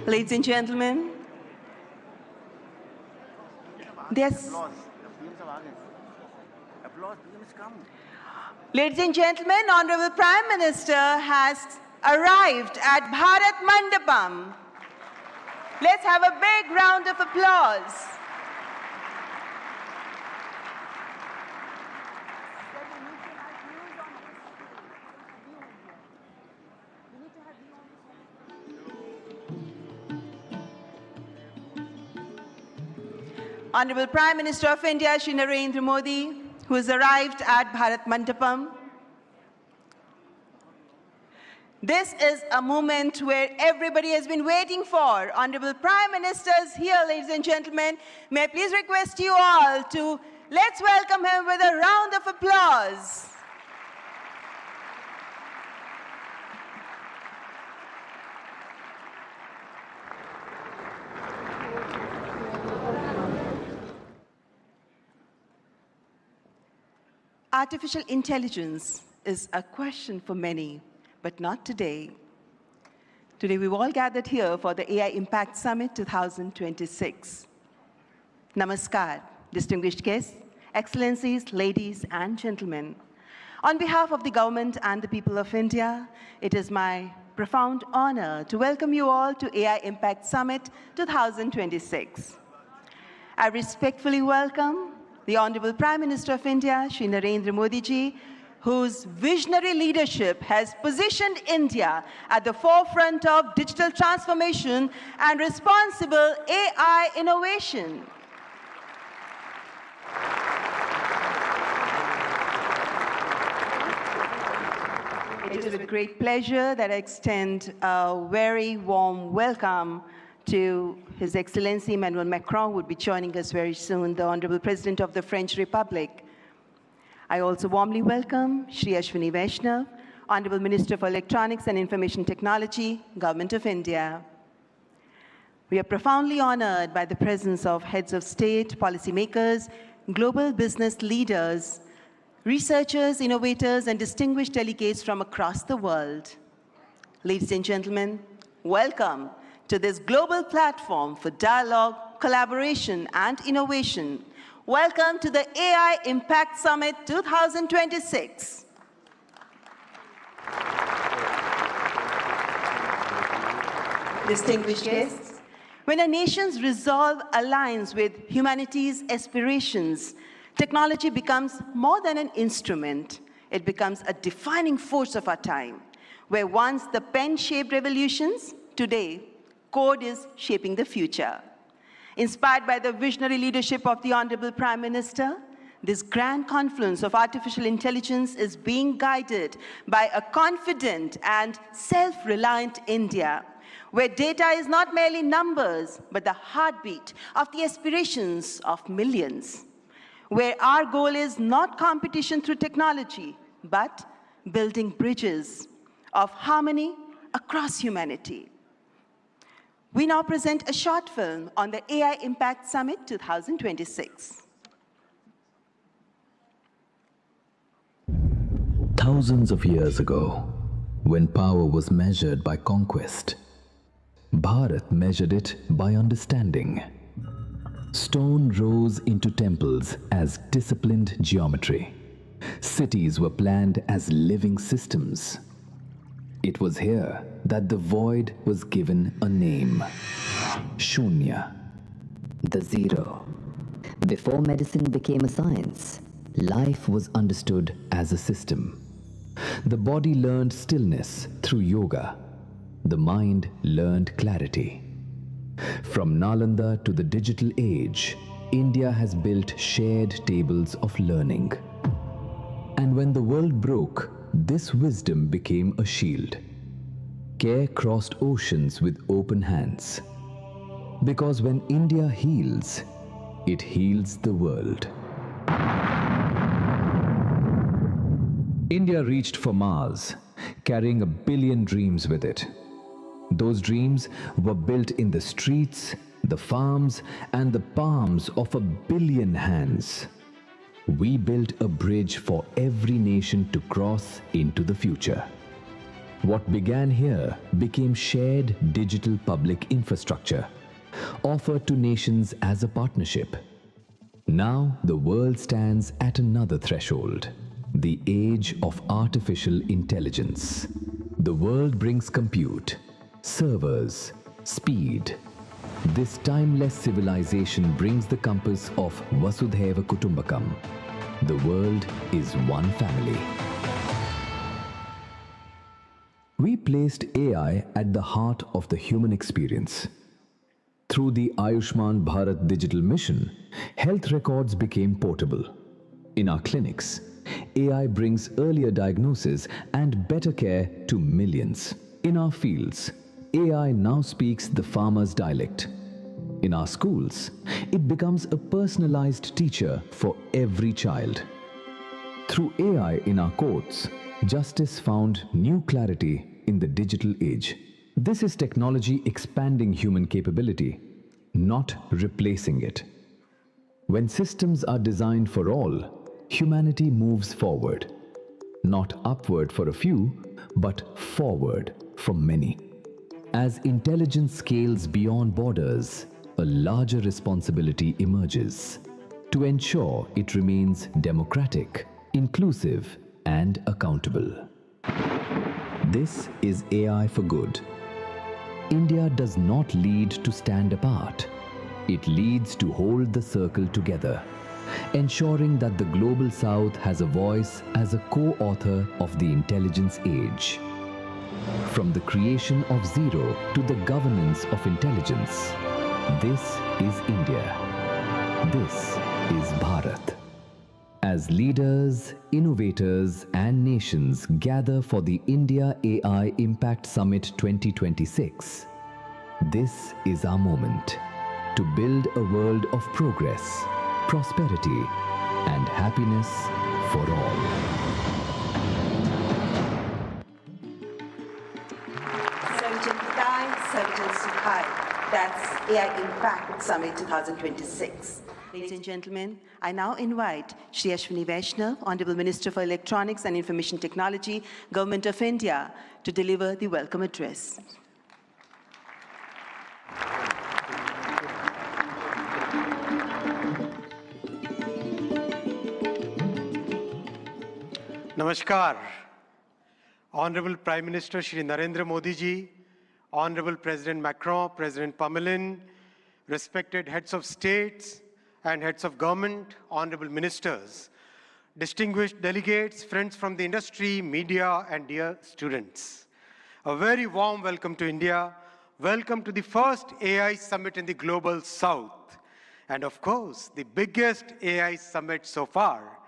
Ladies and gentlemen, Ladies and gentlemen, Honorable Prime Minister has arrived at Bharat Mandapam. Let's have a big round of applause. Honorable Prime Minister of India, Shri Narendra Modi, who has arrived at Bharat Mandapam. This is a moment where everybody has been waiting for. Honorable Prime Minister is here, ladies and gentlemen. May I please request you all to let's welcome him with a round of applause. Artificial intelligence is a question for many, but not today. Today, we've all gathered here for the AI Impact Summit 2026. Namaskar, distinguished guests, excellencies, ladies and gentlemen. On behalf of the government and the people of India, it is my profound honor to welcome you all to AI Impact Summit 2026. I respectfully welcome the Honorable Prime Minister of India, Shri Narendra Modi ji, whose visionary leadership has positioned India at the forefront of digital transformation and responsible AI innovation. It is with great pleasure that I extend a very warm welcome to His Excellency Emmanuel Macron, who would be joining us very soon, the Honorable President of the French Republic. I also warmly welcome Shri Ashwini Vaishnav, Honorable Minister for Electronics and Information Technology, Government of India. We are profoundly honored by the presence of heads of state, policymakers, global business leaders, researchers, innovators, and distinguished delegates from across the world. Ladies and gentlemen, welcome to this global platform for dialogue, collaboration, and innovation. Welcome to the AI Impact Summit 2026. Distinguished guests, when a nation's resolve aligns with humanity's aspirations, technology becomes more than an instrument. It becomes a defining force of our time, where once the pen shaped revolutions, today, code is shaping the future. Inspired by the visionary leadership of the Honorable Prime Minister, this grand confluence of artificial intelligence is being guided by a confident and self-reliant India, where data is not merely numbers, but the heartbeat of the aspirations of millions, where our goal is not competition through technology, but building bridges of harmony across humanity. We now present a short film on the AI Impact Summit 2026. Thousands of years ago, when power was measured by conquest, Bharat measured it by understanding. Stone rose into temples as disciplined geometry. Cities were planned as living systems. It was here that the void was given a name, Shunya. The zero. Before medicine became a science, Life was understood as a system. The body learned stillness through yoga. The mind learned clarity. From Nalanda to the digital age, India has built shared tables of learning. And when the world broke, this wisdom became a shield. Care crossed oceans with open hands. Because when India heals, it heals the world. India reached for Mars, carrying 1 billion dreams with it. Those dreams were built in the streets, the farms, and the palms of 1 billion hands. We built a bridge for every nation to cross into the future. What began here became shared digital public infrastructure, offered to nations as a partnership. Now the world stands at another threshold, the age of artificial intelligence. The world brings compute, servers, speed. This timeless civilization brings the compass of Vasudhaiva Kutumbakam. The world is one family. We placed AI at the heart of the human experience. Through the Ayushman Bharat digital mission, health records became portable. In our clinics, AI brings earlier diagnosis and better care to millions. In our fields, AI now speaks the farmer's dialect. In our schools, it becomes a personalized teacher for every child. Through AI in our courts, justice found new clarity in the digital age. This is technology expanding human capability, not replacing it. When systems are designed for all, humanity moves forward. Not upward for a few, but forward for many. As intelligence scales beyond borders, a larger responsibility emerges to ensure it remains democratic, inclusive, and accountable. This is AI for good. India does not lead to stand apart. It leads to hold the circle together, ensuring that the Global South has a voice as a co-author of the intelligence age. From the creation of zero to the governance of intelligence, this is India. This is Bharat. As leaders, innovators, and nations gather for the India AI Impact Summit 2026, this is our moment to build a world of progress, prosperity, and happiness for all. Sarjan Hitai, Sarjan Sukhai. That's AI Impact Summit 2026. Ladies and gentlemen, I now invite Shri Ashwini Vaishnav, Honorable Minister for Electronics and Information Technology, Government of India, to deliver the welcome address. Namaskar. Honorable Prime Minister Shri Narendra Modi ji, Honorable President Macron, President Pamelin, respected heads of states and heads of government, honorable ministers, distinguished delegates, friends from the industry, media, and dear students. A very warm welcome to India. Welcome to the first AI summit in the Global South. And of course, the biggest AI summit so far.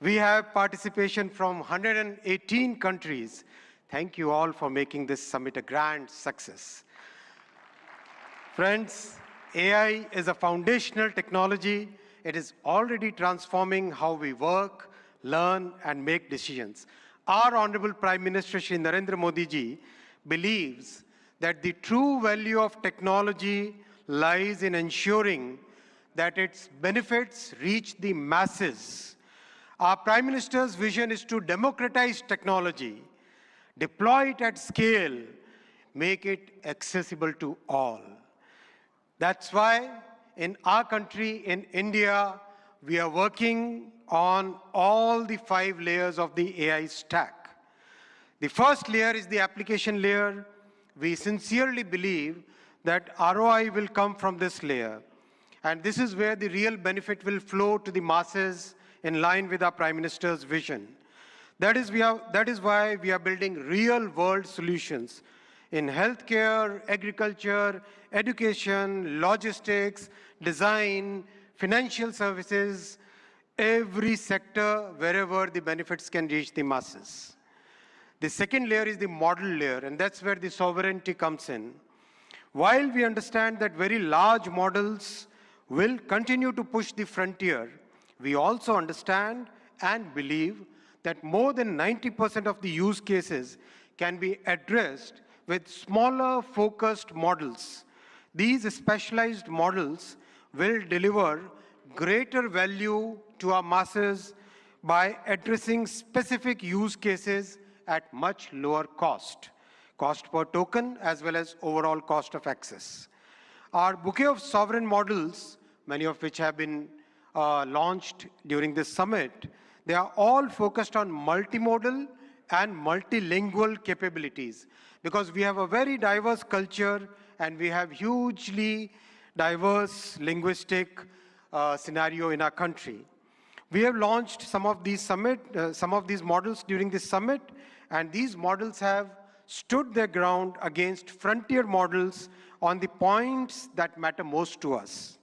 We have participation from 118 countries. Thank you all for making this summit a grand success. Friends, AI is a foundational technology. It is already transforming how we work, learn, and make decisions. Our Honorable Prime Minister Shri Narendra Modi ji believes that the true value of technology lies in ensuring that its benefits reach the masses. Our Prime Minister's vision is to democratize technology, deploy it at scale, make it accessible to all. That's why in our country, in India, we are working on all the 5 layers of the AI stack. The first layer is the application layer. We sincerely believe that ROI will come from this layer. And this is where the real benefit will flow to the masses in line with our Prime Minister's vision. That is why we are building real-world solutions in healthcare, agriculture, education, logistics, design, financial services, every sector wherever the benefits can reach the masses. The second layer is the model layer, and that's where the sovereignty comes in. While we understand that very large models will continue to push the frontier, we also understand and believe that more than 90% of the use cases can be addressed with smaller, focused models. These specialized models will deliver greater value to our masses by addressing specific use cases at much lower cost per token as well as overall cost of access. Our bouquet of sovereign models, many of which have been launched during this summit, they are all focused on multimodal and multilingual capabilities because we have a very diverse culture and we have hugely diverse linguistic scenario in our country. We have launched some of these models during this summit, and these models have stood their ground against frontier models on the points that matter most to us.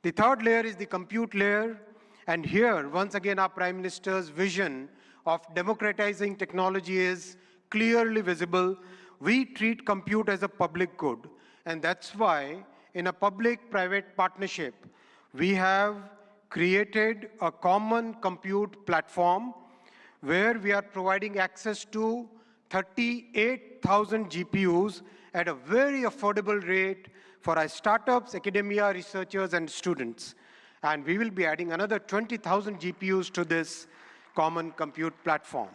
The third layer is the compute layer, and here, once again, our Prime Minister's vision of democratizing technology is clearly visible. We treat compute as a public good, and that's why in a public-private partnership, we have created a common compute platform where we are providing access to 38,000 GPUs at a very affordable rate for our startups, academia, researchers, and students. And we will be adding another 20,000 GPUs to this common compute platform.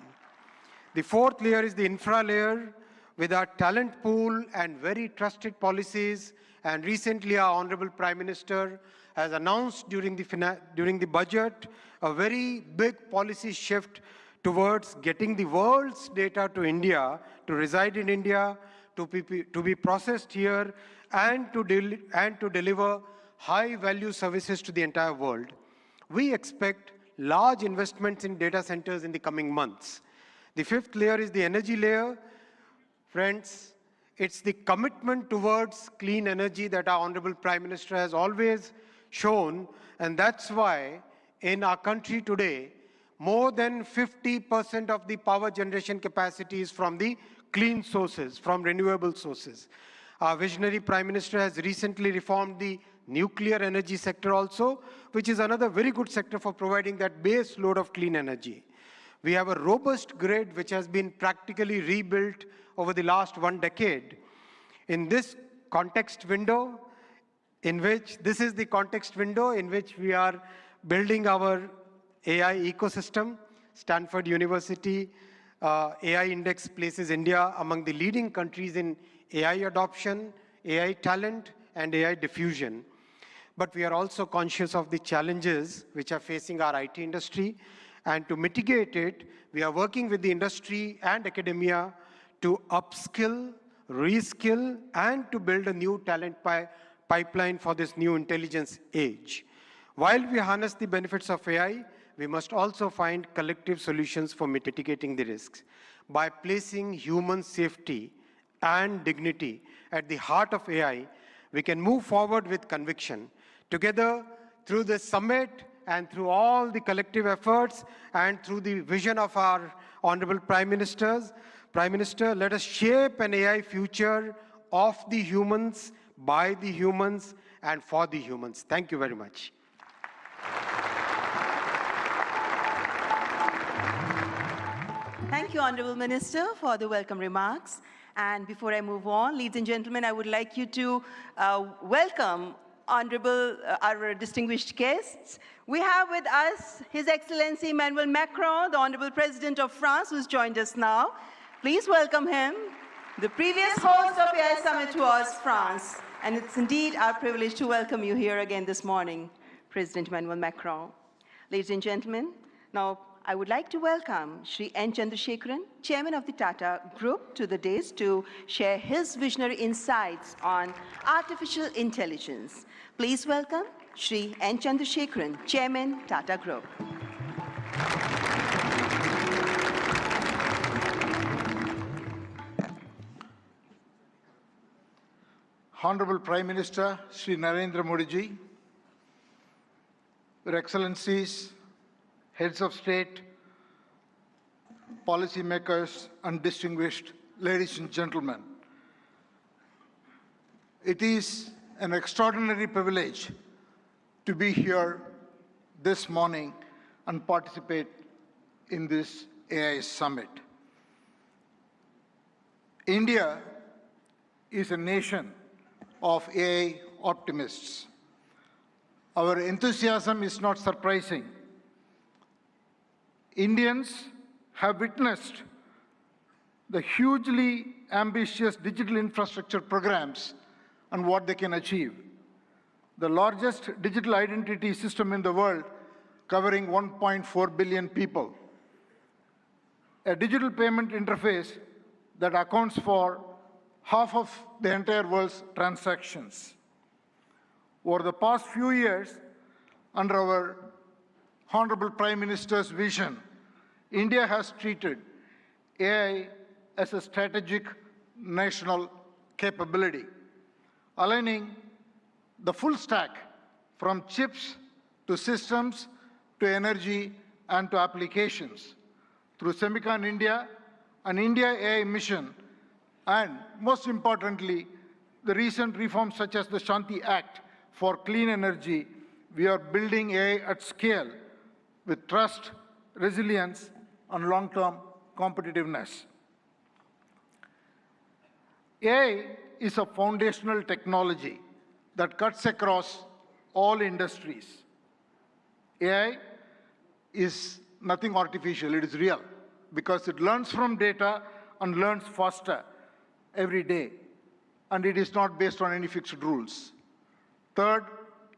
The fourth layer is the infra layer with our talent pool and very trusted policies. And recently, our Honorable Prime Minister has announced during the budget a very big policy shift towards getting the world's data to India, to reside in India, to be processed here, and to deliver high-value services to the entire world. We expect large investments in data centers in the coming months. The fifth layer is the energy layer. Friends, it's the commitment towards clean energy that our Honorable Prime Minister has always shown, and that's why in our country today, more than 50% of the power generation capacity is from the clean sources, from renewable sources. Our visionary Prime Minister has recently reformed the nuclear energy sector also, which is another very good sector for providing that base load of clean energy. We have a robust grid which has been practically rebuilt over the last 1 decade. In this context window, this is the context window in which we are building our AI ecosystem. Stanford University AI Index places India among the leading countries in AI adoption, AI talent, and AI diffusion. But we are also conscious of the challenges which are facing our IT industry. And to mitigate it, we are working with the industry and academia to upskill, reskill, and to build a new talent pipeline for this new intelligence age. While we harness the benefits of AI, we must also find collective solutions for mitigating the risks. By placing human safety and dignity at the heart of AI, we can move forward with conviction. Together, through this summit and through all the collective efforts and through the vision of our Honorable Prime Minister, let us shape an AI future of the humans, by the humans, and for the humans. Thank you very much. Thank you, Honorable Minister, for the welcome remarks. And before I move on, ladies and gentlemen, I would like you to welcome our distinguished guests. We have with us His Excellency Emmanuel Macron, the Honorable President of France, who's joined us now. Please welcome him. The previous host of AI Summit was France, and it's indeed our privilege to welcome you here again this morning, President Emmanuel Macron. Ladies and gentlemen, now I would like to welcome Shri N. Chandrasekaran, Chairman of the Tata Group, to the dais to share his visionary insights on artificial intelligence. Please welcome Shri N. Chandrasekaran, Chairman, Tata Group. Honorable Prime Minister Shri Narendra Modi ji, Your Excellencies, Heads of State, policymakers, and distinguished ladies and gentlemen. It is an extraordinary privilege to be here this morning and participate in this AI Summit. India is a nation of AI optimists. Our enthusiasm is not surprising. Indians have witnessed the hugely ambitious digital infrastructure programs and what they can achieve. The largest digital identity system in the world, covering 1.4 billion people. A digital payment interface that accounts for half of the entire world's transactions. Over the past few years, under our Honorable Prime Minister's vision, India has treated AI as a strategic national capability, aligning the full stack from chips to systems to energy and to applications through Semicon India, an India AI mission, and most importantly, the recent reforms such as the Shanti Act for clean energy. We are building AI at scale with trust, resilience, and long-term competitiveness. AI is a foundational technology that cuts across all industries. AI is nothing artificial, it is real, because it learns from data and learns faster every day, and it is not based on any fixed rules. Third,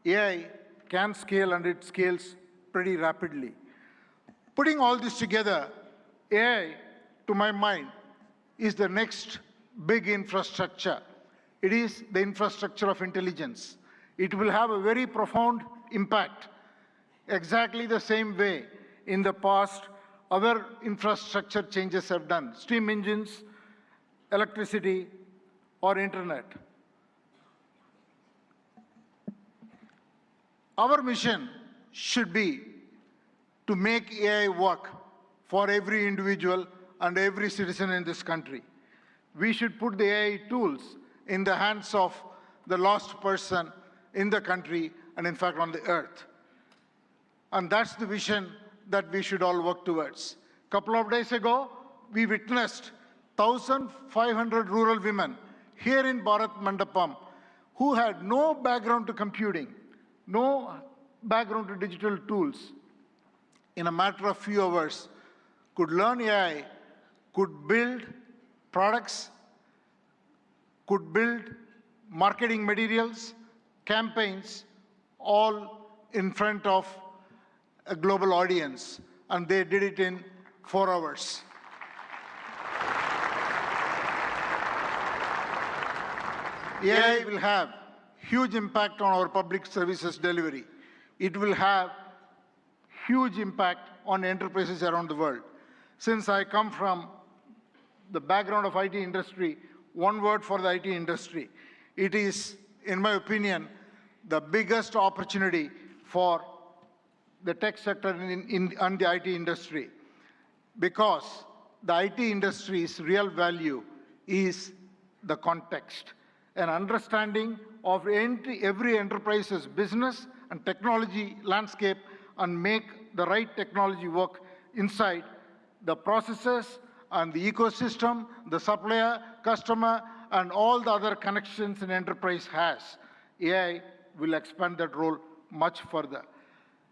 AI can scale, and it scales pretty rapidly. Putting all this together, AI, to my mind, is the next big infrastructure. It is the infrastructure of intelligence. It will have a very profound impact, exactly the same way in the past other infrastructure changes have done, steam engines, electricity, or internet. Our mission should be to make AI work for every individual and every citizen in this country. We should put the AI tools in the hands of the lost person in the country and, in fact, on the earth. And that's the vision that we should all work towards. A couple of days ago, we witnessed 1,500 rural women here in Bharat Mandapam who had no background to computing, no background to digital tools. In a matter of few hours, could learn AI, could build products, could build marketing materials, campaigns, all in front of a global audience, and they did it in 4 hours. AI will have huge impact on our public services delivery. It will have huge impact on enterprises around the world. Since I come from the background of IT industry, one word for the IT industry. It is, in my opinion, the biggest opportunity for the tech sector and the IT industry, because the IT industry's real value is the context, an understanding of every enterprise's business and technology landscape, and make the right technology work inside the processes and the ecosystem, the supplier, customer, and all the other connections an enterprise has. AI will expand that role much further.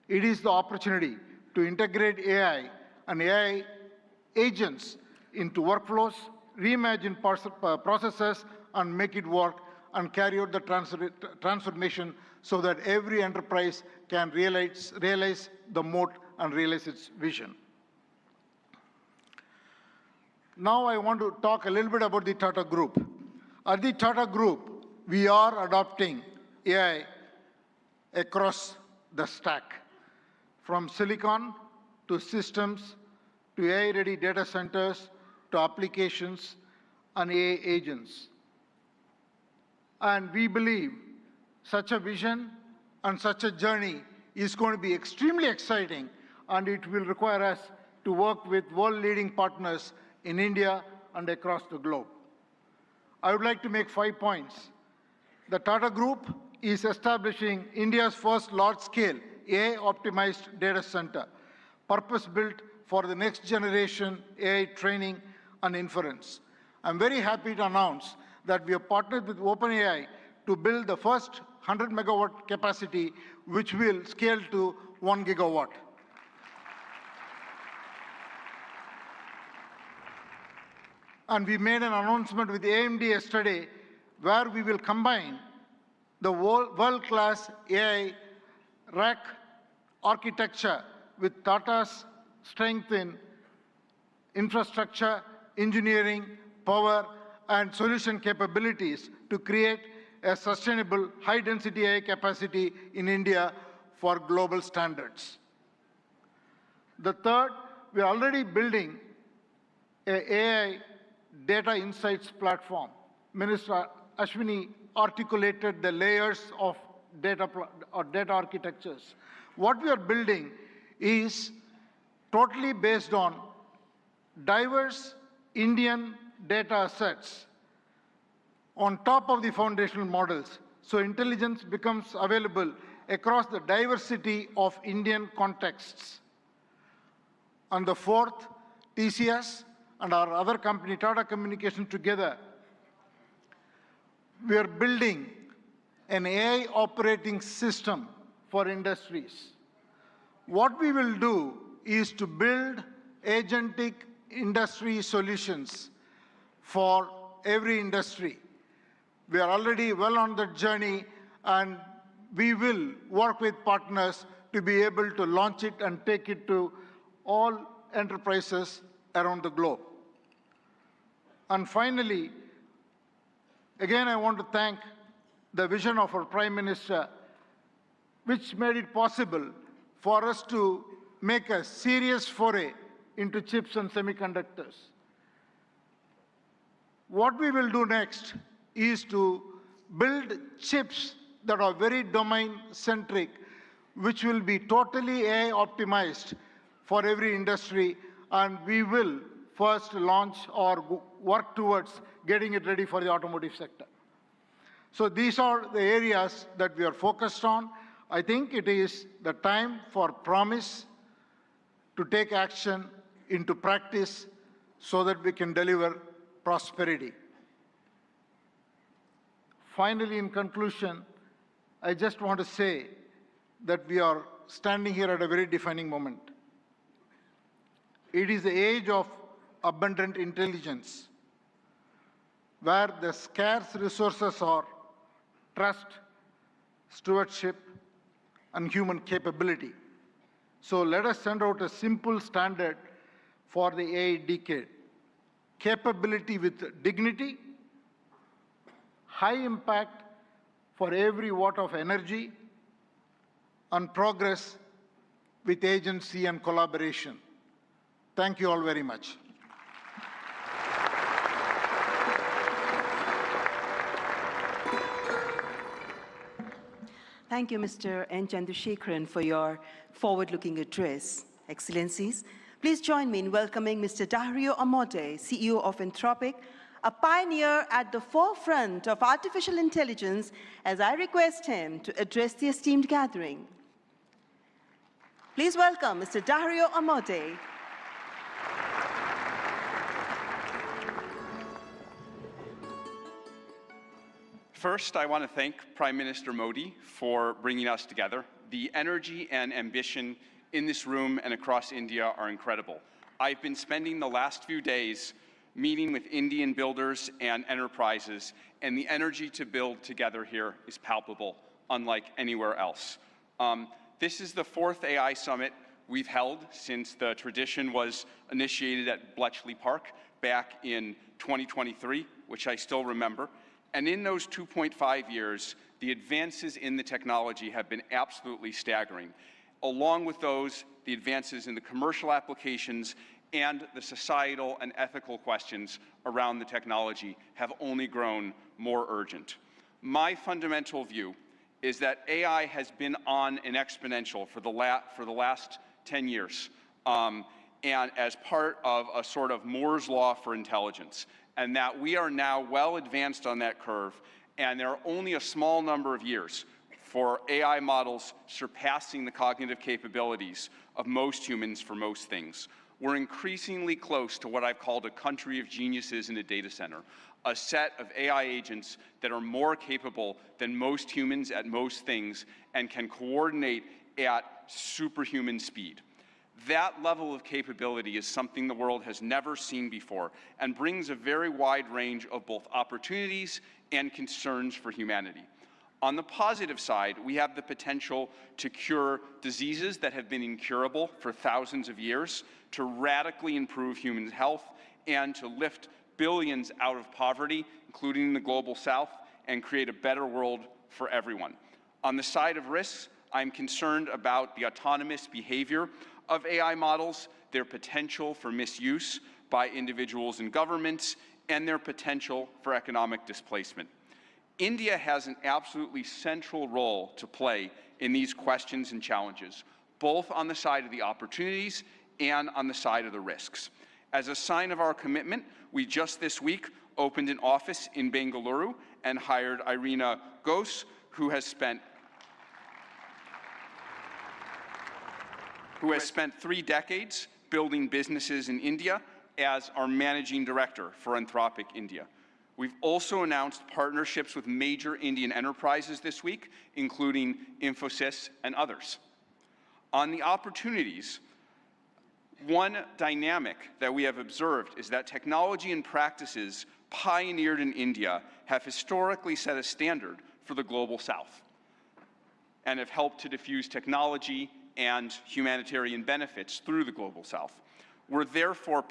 It is the opportunity to integrate AI and AI agents into workflows, reimagine processes, and make it work, and carry out the transformation so that every enterprise can realize the moat and realize its vision. Now I want to talk a little bit about the Tata Group. At the Tata Group, we are adopting AI across the stack, from silicon to systems to AI-ready data centers to applications and AI agents. And we believe such a vision and such a journey is going to be extremely exciting, and it will require us to work with world-leading partners in India and across the globe. I would like to make 5 points. The Tata Group is establishing India's first large-scale AI-optimized data center, purpose-built for the next generation AI training and inference. I'm very happy to announce that we have partnered with OpenAI to build the first 100 megawatt capacity, which will scale to 1 gigawatt. And we made an announcement with AMD yesterday where we will combine the world-class AI rack architecture with Tata's strength in infrastructure, engineering, power, and solution capabilities to create a sustainable high-density AI capacity in India for global standards. The third, we are already building an AI data insights platform. Minister Ashwini articulated the layers of data architectures. What we are building is totally based on diverse Indian data sets on top of the foundational models. So intelligence becomes available across the diversity of Indian contexts. And the fourth, TCS and our other company, Tata Communications, together, we are building an AI operating system for industries. What we will do is to build agentic industry solutions for every industry. We are already well on that journey, and we will work with partners to be able to launch it and take it to all enterprises around the globe. And finally, again, I want to thank the vision of our Prime Minister, which made it possible for us to make a serious foray into chips and semiconductors. What we will do next is to build chips that are very domain-centric, which will be totally AI optimized for every industry, and we will first launch or work towards getting it ready for the automotive sector. So these are the areas that we are focused on. I think it is the time for promise to take action into practice so that we can deliver prosperity. Finally, in conclusion, I just want to say that we are standing here at a very defining moment. It is the age of abundant intelligence, where the scarce resources are trust, stewardship, and human capability. So let us send out a simple standard for the AI decade. Capability with dignity, high impact for every watt of energy, and progress with agency and collaboration. Thank you all very much. Thank you, Mr. N. Chandrasekharan, for your forward-looking address. Excellencies, please join me in welcoming Mr. Dario Amodei, CEO of Anthropic, a pioneer at the forefront of artificial intelligence, as I request him to address the esteemed gathering. Please welcome Mr. Dario Amodei. First, I want to thank Prime Minister Modi for bringing us together. The energy and ambition in this room and across India are incredible. I've been spending the last few days meeting with Indian builders and enterprises, and the energy to build together here is palpable, unlike anywhere else. This is the fourth AI summit we've held since the tradition was initiated at Bletchley Park back in 2023, which I still remember. And in those 2.5 years, the advances in the technology have been absolutely staggering. Along with those, the advances in the commercial applications and the societal and ethical questions around the technology have only grown more urgent. My fundamental view is that AI has been on an exponential for the last 10 years, and as part of a sort of Moore's law for intelligence, and that we are now well advanced on that curve, and there are only a small number of years for AI models surpassing the cognitive capabilities of most humans for most things. We're increasingly close to what I've called a country of geniuses in a data center, a set of AI agents that are more capable than most humans at most things and can coordinate at superhuman speed. That level of capability is something the world has never seen before and brings a very wide range of both opportunities and concerns for humanity. On the positive side, we have the potential to cure diseases that have been incurable for thousands of years, to radically improve human health, and to lift billions out of poverty, including the global south, and create a better world for everyone. On the side of risks, I'm concerned about the autonomous behavior of AI models, their potential for misuse by individuals and governments, and their potential for economic displacement. India has an absolutely central role to play in these questions and challenges, both on the side of the opportunities and on the side of the risks. As a sign of our commitment, we just this week opened an office in Bengaluru and hired Irina Ghosh, who has spent 3 decades building businesses in India as our managing director for Anthropic India. We've also announced partnerships with major Indian enterprises this week, including Infosys and others. On the opportunities, one dynamic that we have observed is that technology and practices pioneered in India have historically set a standard for the global south and have helped to diffuse technology and humanitarian benefits through the global south. We're therefore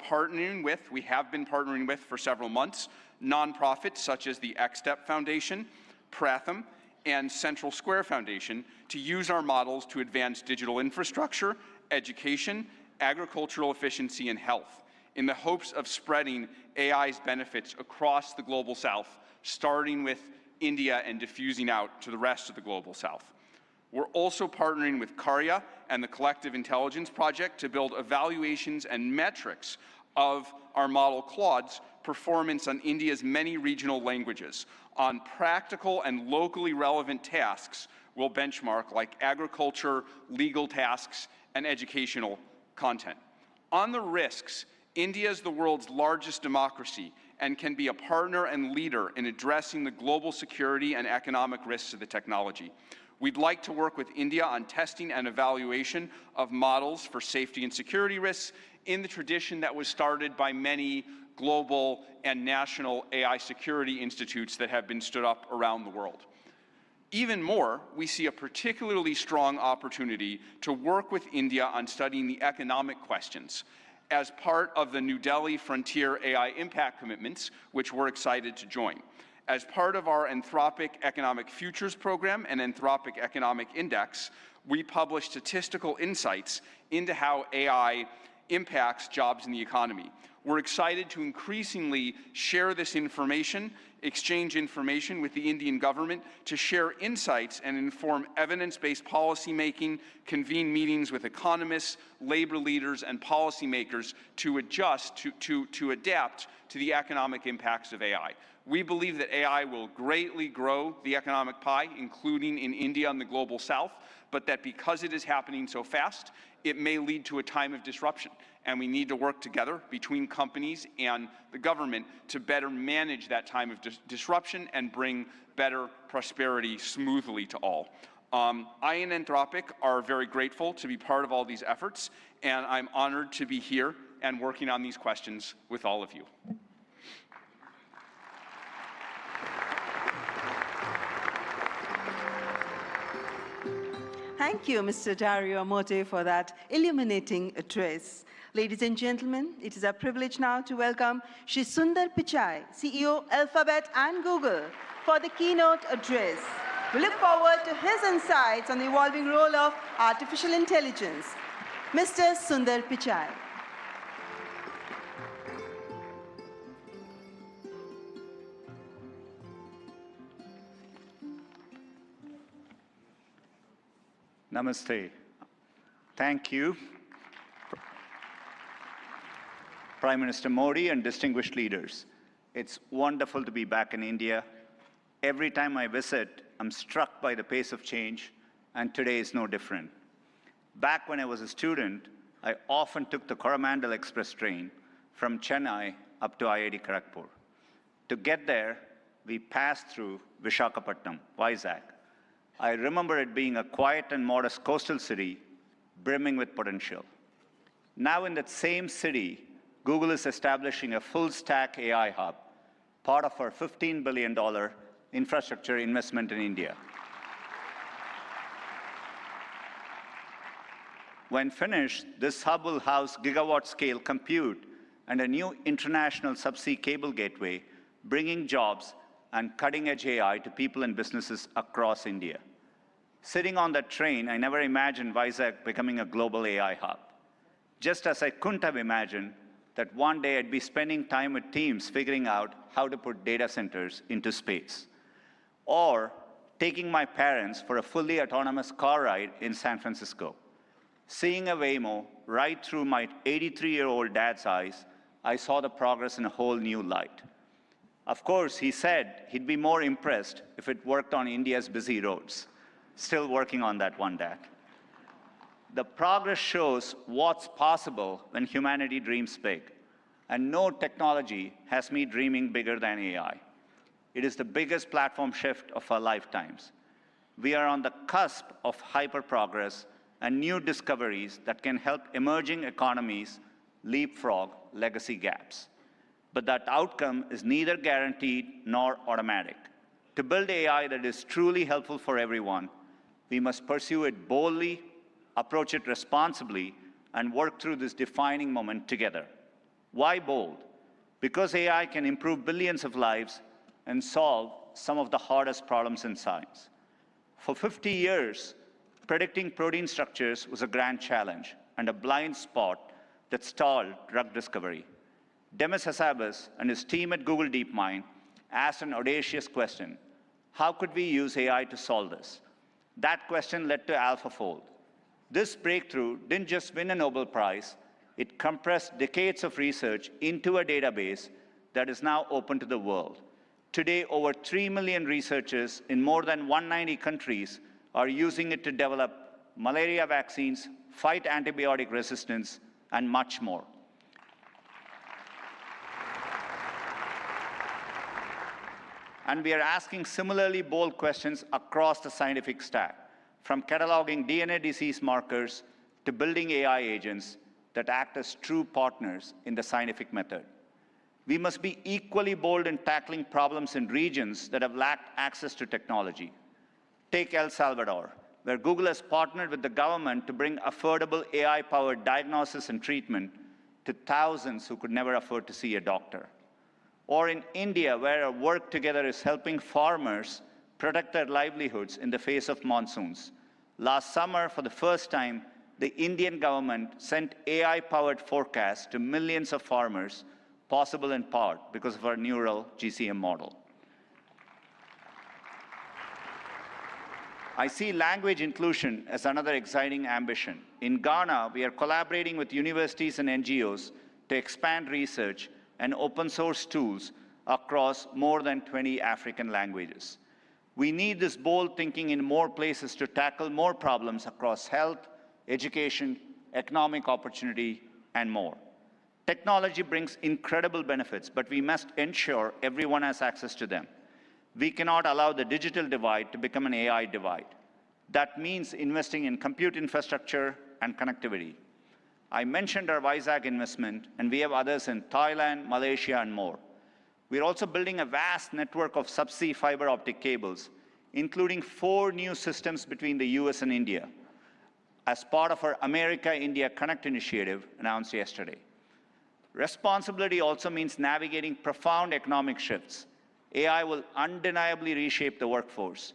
we have been partnering with for several months, nonprofits such as the X-Step Foundation, Pratham, and Central Square Foundation to use our models to advance digital infrastructure, education, agricultural efficiency, and health, in the hopes of spreading AI's benefits across the global south, starting with India and diffusing out to the rest of the global south. We're also partnering with Karya and the Collective Intelligence Project to build evaluations and metrics of our model Claude's performance on India's many regional languages. On practical and locally relevant tasks, we'll benchmark like agriculture, legal tasks, and educational content. On the risks, India is the world's largest democracy and can be a partner and leader in addressing the global security and economic risks of the technology. We'd like to work with India on testing and evaluation of models for safety and security risks in the tradition that was started by many global and national AI security institutes that have been stood up around the world. Even more, we see a particularly strong opportunity to work with India on studying the economic questions as part of the New Delhi Frontier AI Impact Commitments, which we're excited to join. As part of our Anthropic Economic Futures Program and Anthropic Economic Index, we publish statistical insights into how AI impacts jobs in the economy. We're excited to increasingly share this information, exchange information with the Indian government to share insights and inform evidence-based policymaking, convene meetings with economists, labor leaders, and policymakers to adjust, to adapt to the economic impacts of AI. We believe that AI will greatly grow the economic pie, including in India and the global south, but that because it is happening so fast, it may lead to a time of disruption. And we need to work together between companies and the government to better manage that time of disruption and bring better prosperity smoothly to all. I and Anthropic are very grateful to be part of all these efforts, and I'm honored to be here and working on these questions with all of you. Thank you, Mr. Dario Amodei, for that illuminating address. Ladies and gentlemen, it is our privilege now to welcome Shri Sundar Pichai, CEO, Alphabet and Google, for the keynote address. We look forward to his insights on the evolving role of artificial intelligence. Mr. Sundar Pichai. Namaste. Thank you, Prime Minister Modi and distinguished leaders. It's wonderful to be back in India. Every time I visit, I'm struck by the pace of change, and today is no different. Back when I was a student, I often took the Coromandel Express train from Chennai up to IIT Kharagpur. To get there, we passed through Visakhapatnam, Vizag. I remember it being a quiet and modest coastal city brimming with potential. Now in that same city, Google is establishing a full-stack AI hub, part of our $15 billion infrastructure investment in India. When finished, this hub will house gigawatt-scale compute and a new international subsea cable gateway, bringing jobs and cutting-edge AI to people and businesses across India. Sitting on that train, I never imagined Vizag becoming a global AI hub. Just as I couldn't have imagined that one day I'd be spending time with teams figuring out how to put data centers into space, or taking my parents for a fully autonomous car ride in San Francisco. Seeing a Waymo right through my 83-year-old dad's eyes, I saw the progress in a whole new light. Of course, he said he'd be more impressed if it worked on India's busy roads. Still working on that one, Dad. The progress shows what's possible when humanity dreams big. And no technology has me dreaming bigger than AI. It is the biggest platform shift of our lifetimes. We are on the cusp of hyper-progress and new discoveries that can help emerging economies leapfrog legacy gaps. But that outcome is neither guaranteed nor automatic. To build AI that is truly helpful for everyone, we must pursue it boldly, approach it responsibly, and work through this defining moment together. Why bold? Because AI can improve billions of lives and solve some of the hardest problems in science. For 50 years, predicting protein structures was a grand challenge and a blind spot that stalled drug discovery. Demis Hassabis and his team at Google DeepMind asked an audacious question: how could we use AI to solve this? That question led to AlphaFold. This breakthrough didn't just win a Nobel Prize, it compressed decades of research into a database that is now open to the world. Today, over 3 million researchers in more than 190 countries are using it to develop malaria vaccines, fight antibiotic resistance, and much more. And we are asking similarly bold questions across the scientific stack, from cataloging DNA disease markers to building AI agents that act as true partners in the scientific method. We must be equally bold in tackling problems in regions that have lacked access to technology. Take El Salvador, where Google has partnered with the government to bring affordable AI-powered diagnosis and treatment to thousands who could never afford to see a doctor. Or in India, where our work together is helping farmers protect their livelihoods in the face of monsoons. Last summer, for the first time, the Indian government sent AI-powered forecasts to millions of farmers, possible in part because of our neural GCM model. I see language inclusion as another exciting ambition. In Ghana, we are collaborating with universities and NGOs to expand research and open source tools across more than 20 African languages. We need this bold thinking in more places to tackle more problems across health, education, economic opportunity, and more. Technology brings incredible benefits, but we must ensure everyone has access to them. We cannot allow the digital divide to become an AI divide. That means investing in compute infrastructure and connectivity. I mentioned our Vizag investment, and we have others in Thailand, Malaysia, and more. We're also building a vast network of subsea fiber optic cables, including 4 new systems between the US and India, as part of our America-India Connect initiative announced yesterday. Responsibility also means navigating profound economic shifts. AI will undeniably reshape the workforce,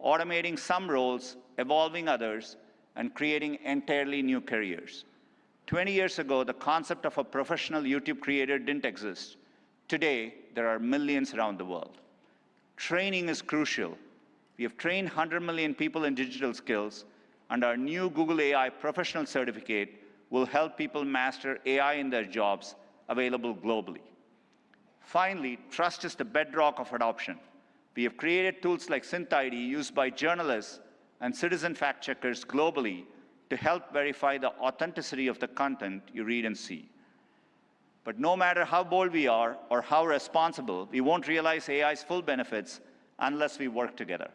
automating some roles, evolving others, and creating entirely new careers. 20 years ago, the concept of a professional YouTube creator didn't exist. Today, there are millions around the world. Training is crucial. We have trained 100 million people in digital skills, and our new Google AI Professional Certificate will help people master AI in their jobs, available globally. Finally, trust is the bedrock of adoption. We have created tools like SynthID used by journalists and citizen fact-checkers globally to help verify the authenticity of the content you read and see. But no matter how bold we are or how responsible, we won't realize AI's full benefits unless we work together.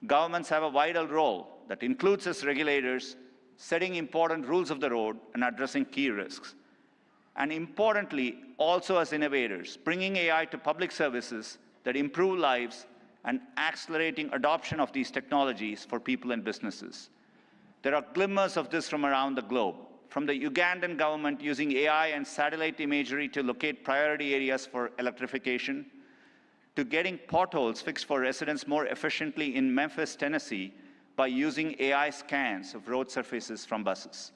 Governments have a vital role that includes us regulators, setting important rules of the road, and addressing key risks. And importantly, also as innovators, bringing AI to public services that improve lives and accelerating adoption of these technologies for people and businesses. There are glimmers of this from around the globe, from the Ugandan government using AI and satellite imagery to locate priority areas for electrification, to getting potholes fixed for residents more efficiently in Memphis, Tennessee, by using AI scans of road surfaces from buses.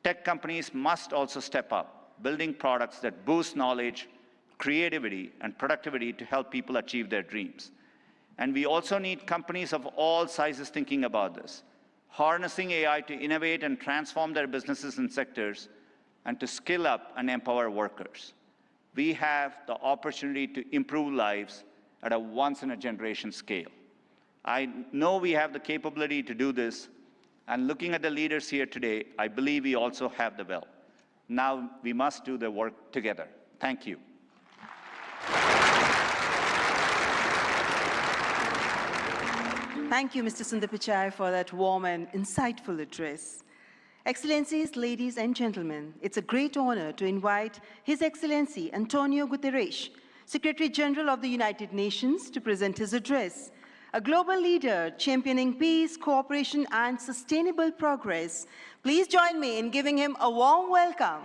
Tech companies must also step up, building products that boost knowledge, creativity, and productivity to help people achieve their dreams. And we also need companies of all sizes thinking about this, harnessing AI to innovate and transform their businesses and sectors, and to skill up and empower workers. We have the opportunity to improve lives at a once-in-a-generation scale. I know we have the capability to do this, and looking at the leaders here today, I believe we also have the will. Now we must do the work together. Thank you. Thank you, Mr. Sundar Pichai, for that warm and insightful address. Excellencies, ladies and gentlemen, it's a great honor to invite His Excellency Antonio Guterres, Secretary General of the United Nations, to present his address. A global leader championing peace, cooperation, and sustainable progress. Please join me in giving him a warm welcome.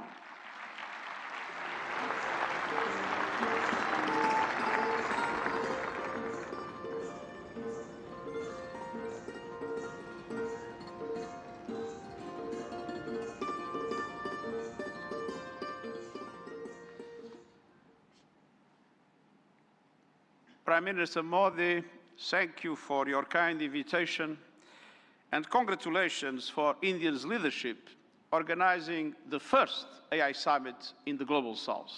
Prime Minister Modi, thank you for your kind invitation, and congratulations for India's leadership organizing the first AI summit in the Global South.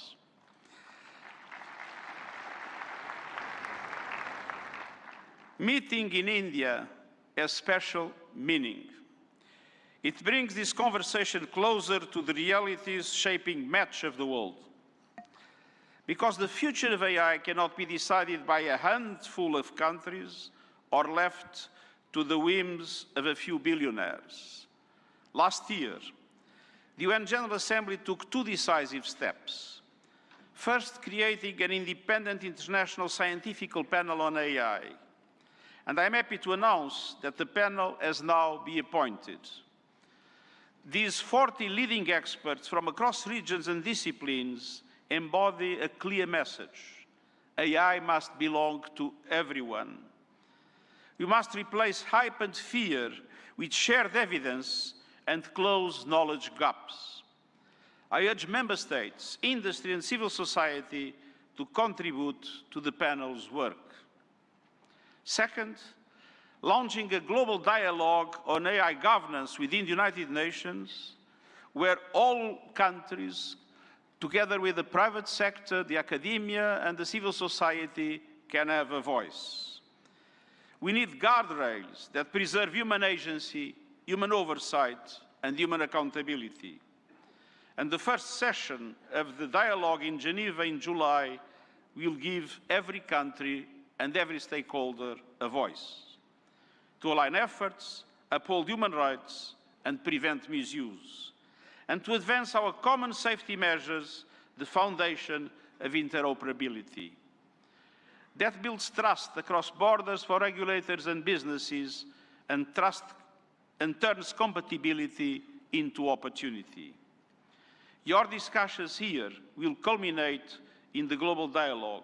Meeting in India has special meaning. It brings this conversation closer to the realities shaping much of the world. Because the future of AI cannot be decided by a handful of countries or left to the whims of a few billionaires. Last year, the UN General Assembly took two decisive steps. First, creating an independent international scientific panel on AI. And I'm happy to announce that the panel has now been appointed. These 40 leading experts from across regions and disciplines embody a clear message. AI must belong to everyone. We must replace hype and fear with shared evidence and close knowledge gaps. I urge member states, industry and civil society to contribute to the panel's work. Second, launching a global dialogue on AI governance within the United Nations, where all countries, together with the private sector, the academia, and the civil society, can have a voice. We need guardrails that preserve human agency, human oversight, and human accountability. And the first session of the dialogue in Geneva in July will give every country and every stakeholder a voice to align efforts, uphold human rights, and prevent misuse, and to advance our common safety measures, the foundation of interoperability. That builds trust across borders for regulators and businesses, and turns compatibility into opportunity. Your discussions here will culminate in the global dialogue.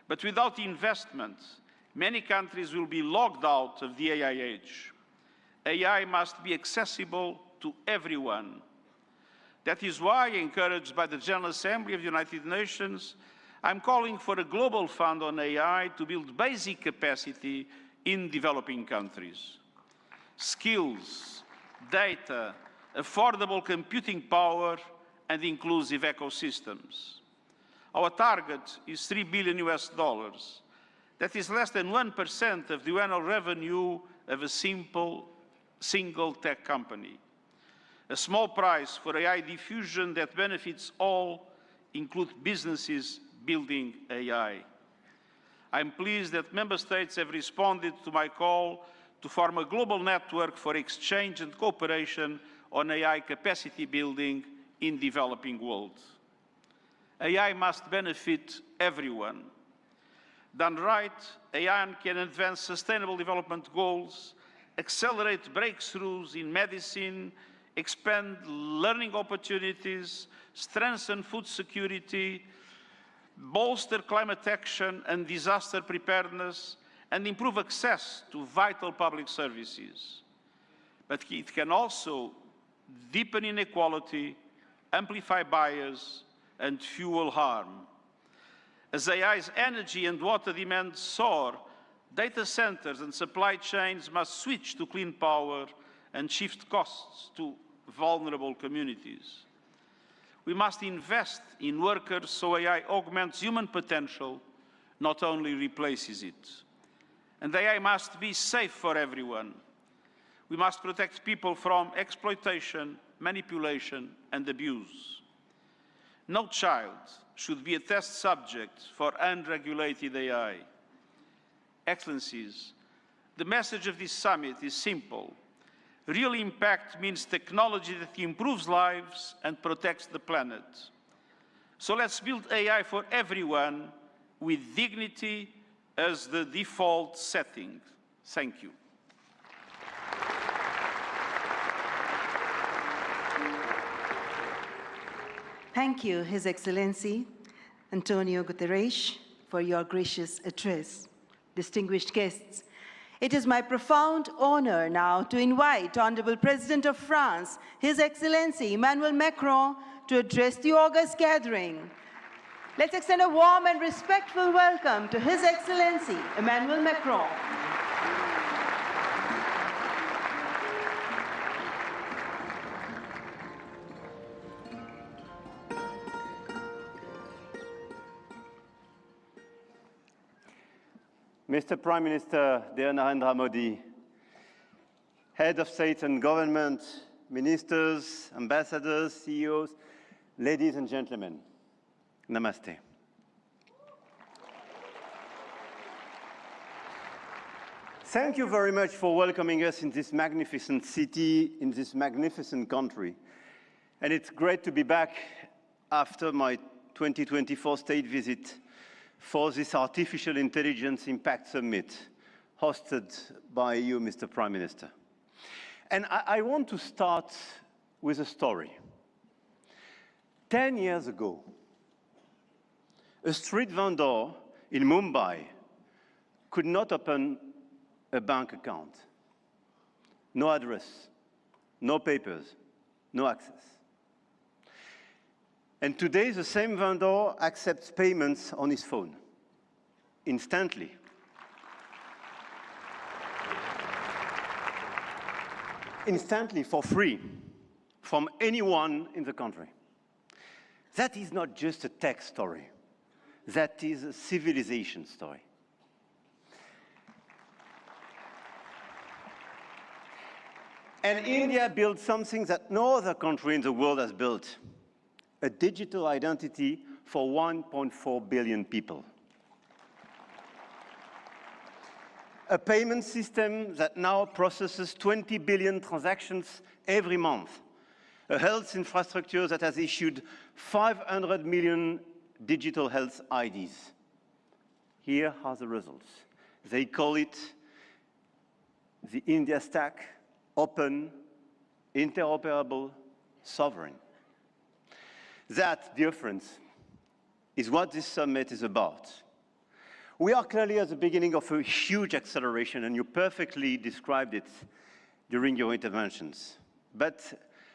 But without investment, many countries will be locked out of the AI age. AI must be accessible to everyone. That is why, encouraged by the General Assembly of the United Nations, I'm calling for a global fund on AI to build basic capacity in developing countries. Skills, data, affordable computing power, and inclusive ecosystems. Our target is $3 billion US. That is less than 1% of the annual revenue of a single tech company. A small price for AI diffusion that benefits all, include businesses building AI. I'm pleased that member states have responded to my call to form a global network for exchange and cooperation on AI capacity building in developing world. AI must benefit everyone. Done right, AI can advance sustainable development goals, accelerate breakthroughs in medicine, expand learning opportunities, strengthen food security, bolster climate action and disaster preparedness, and improve access to vital public services. But it can also deepen inequality, amplify bias, and fuel harm. As AI's energy and water demands soar, data centers and supply chains must switch to clean power and shift costs to vulnerable communities. We must invest in workers so AI augments human potential, not only replaces it. And AI must be safe for everyone. We must protect people from exploitation, manipulation, and abuse. No child should be a test subject for unregulated AI. Excellencies, the message of this summit is simple. Real impact means technology that improves lives and protects the planet. So let's build AI for everyone with dignity as the default setting. Thank you. Thank you, His Excellency Antonio Guterres, for your gracious address. Distinguished guests, it is my profound honor now to invite Honorable President of France, His Excellency Emmanuel Macron, to address the august gathering. Let's extend a warm and respectful welcome to His Excellency Emmanuel Macron. Mr. Prime Minister, dear Narendra Modi, Head of State and Government, Ministers, Ambassadors, CEOs, ladies and gentlemen, Namaste. Thank you very much for welcoming us in this magnificent city, in this magnificent country. And it's great to be back after my 2024 state visit for this Artificial Intelligence Impact Summit hosted by you, Mr. Prime Minister. And I want to start with a story. 10 years ago, a street vendor in Mumbai could not open a bank account. No address, no papers, no access. And today, the same vendor accepts payments on his phone, instantly. Instantly, for free, from anyone in the country. That is not just a tech story. That is a civilization story. And India built something that no other country in the world has built. A digital identity for 1.4 billion people. A payment system that now processes 20 billion transactions every month. A health infrastructure that has issued 500 million digital health IDs. Here are the results. They call it the India Stack, open, interoperable, sovereign. That, dear friends, is what this summit is about. We are clearly at the beginning of a huge acceleration, and you perfectly described it during your interventions. But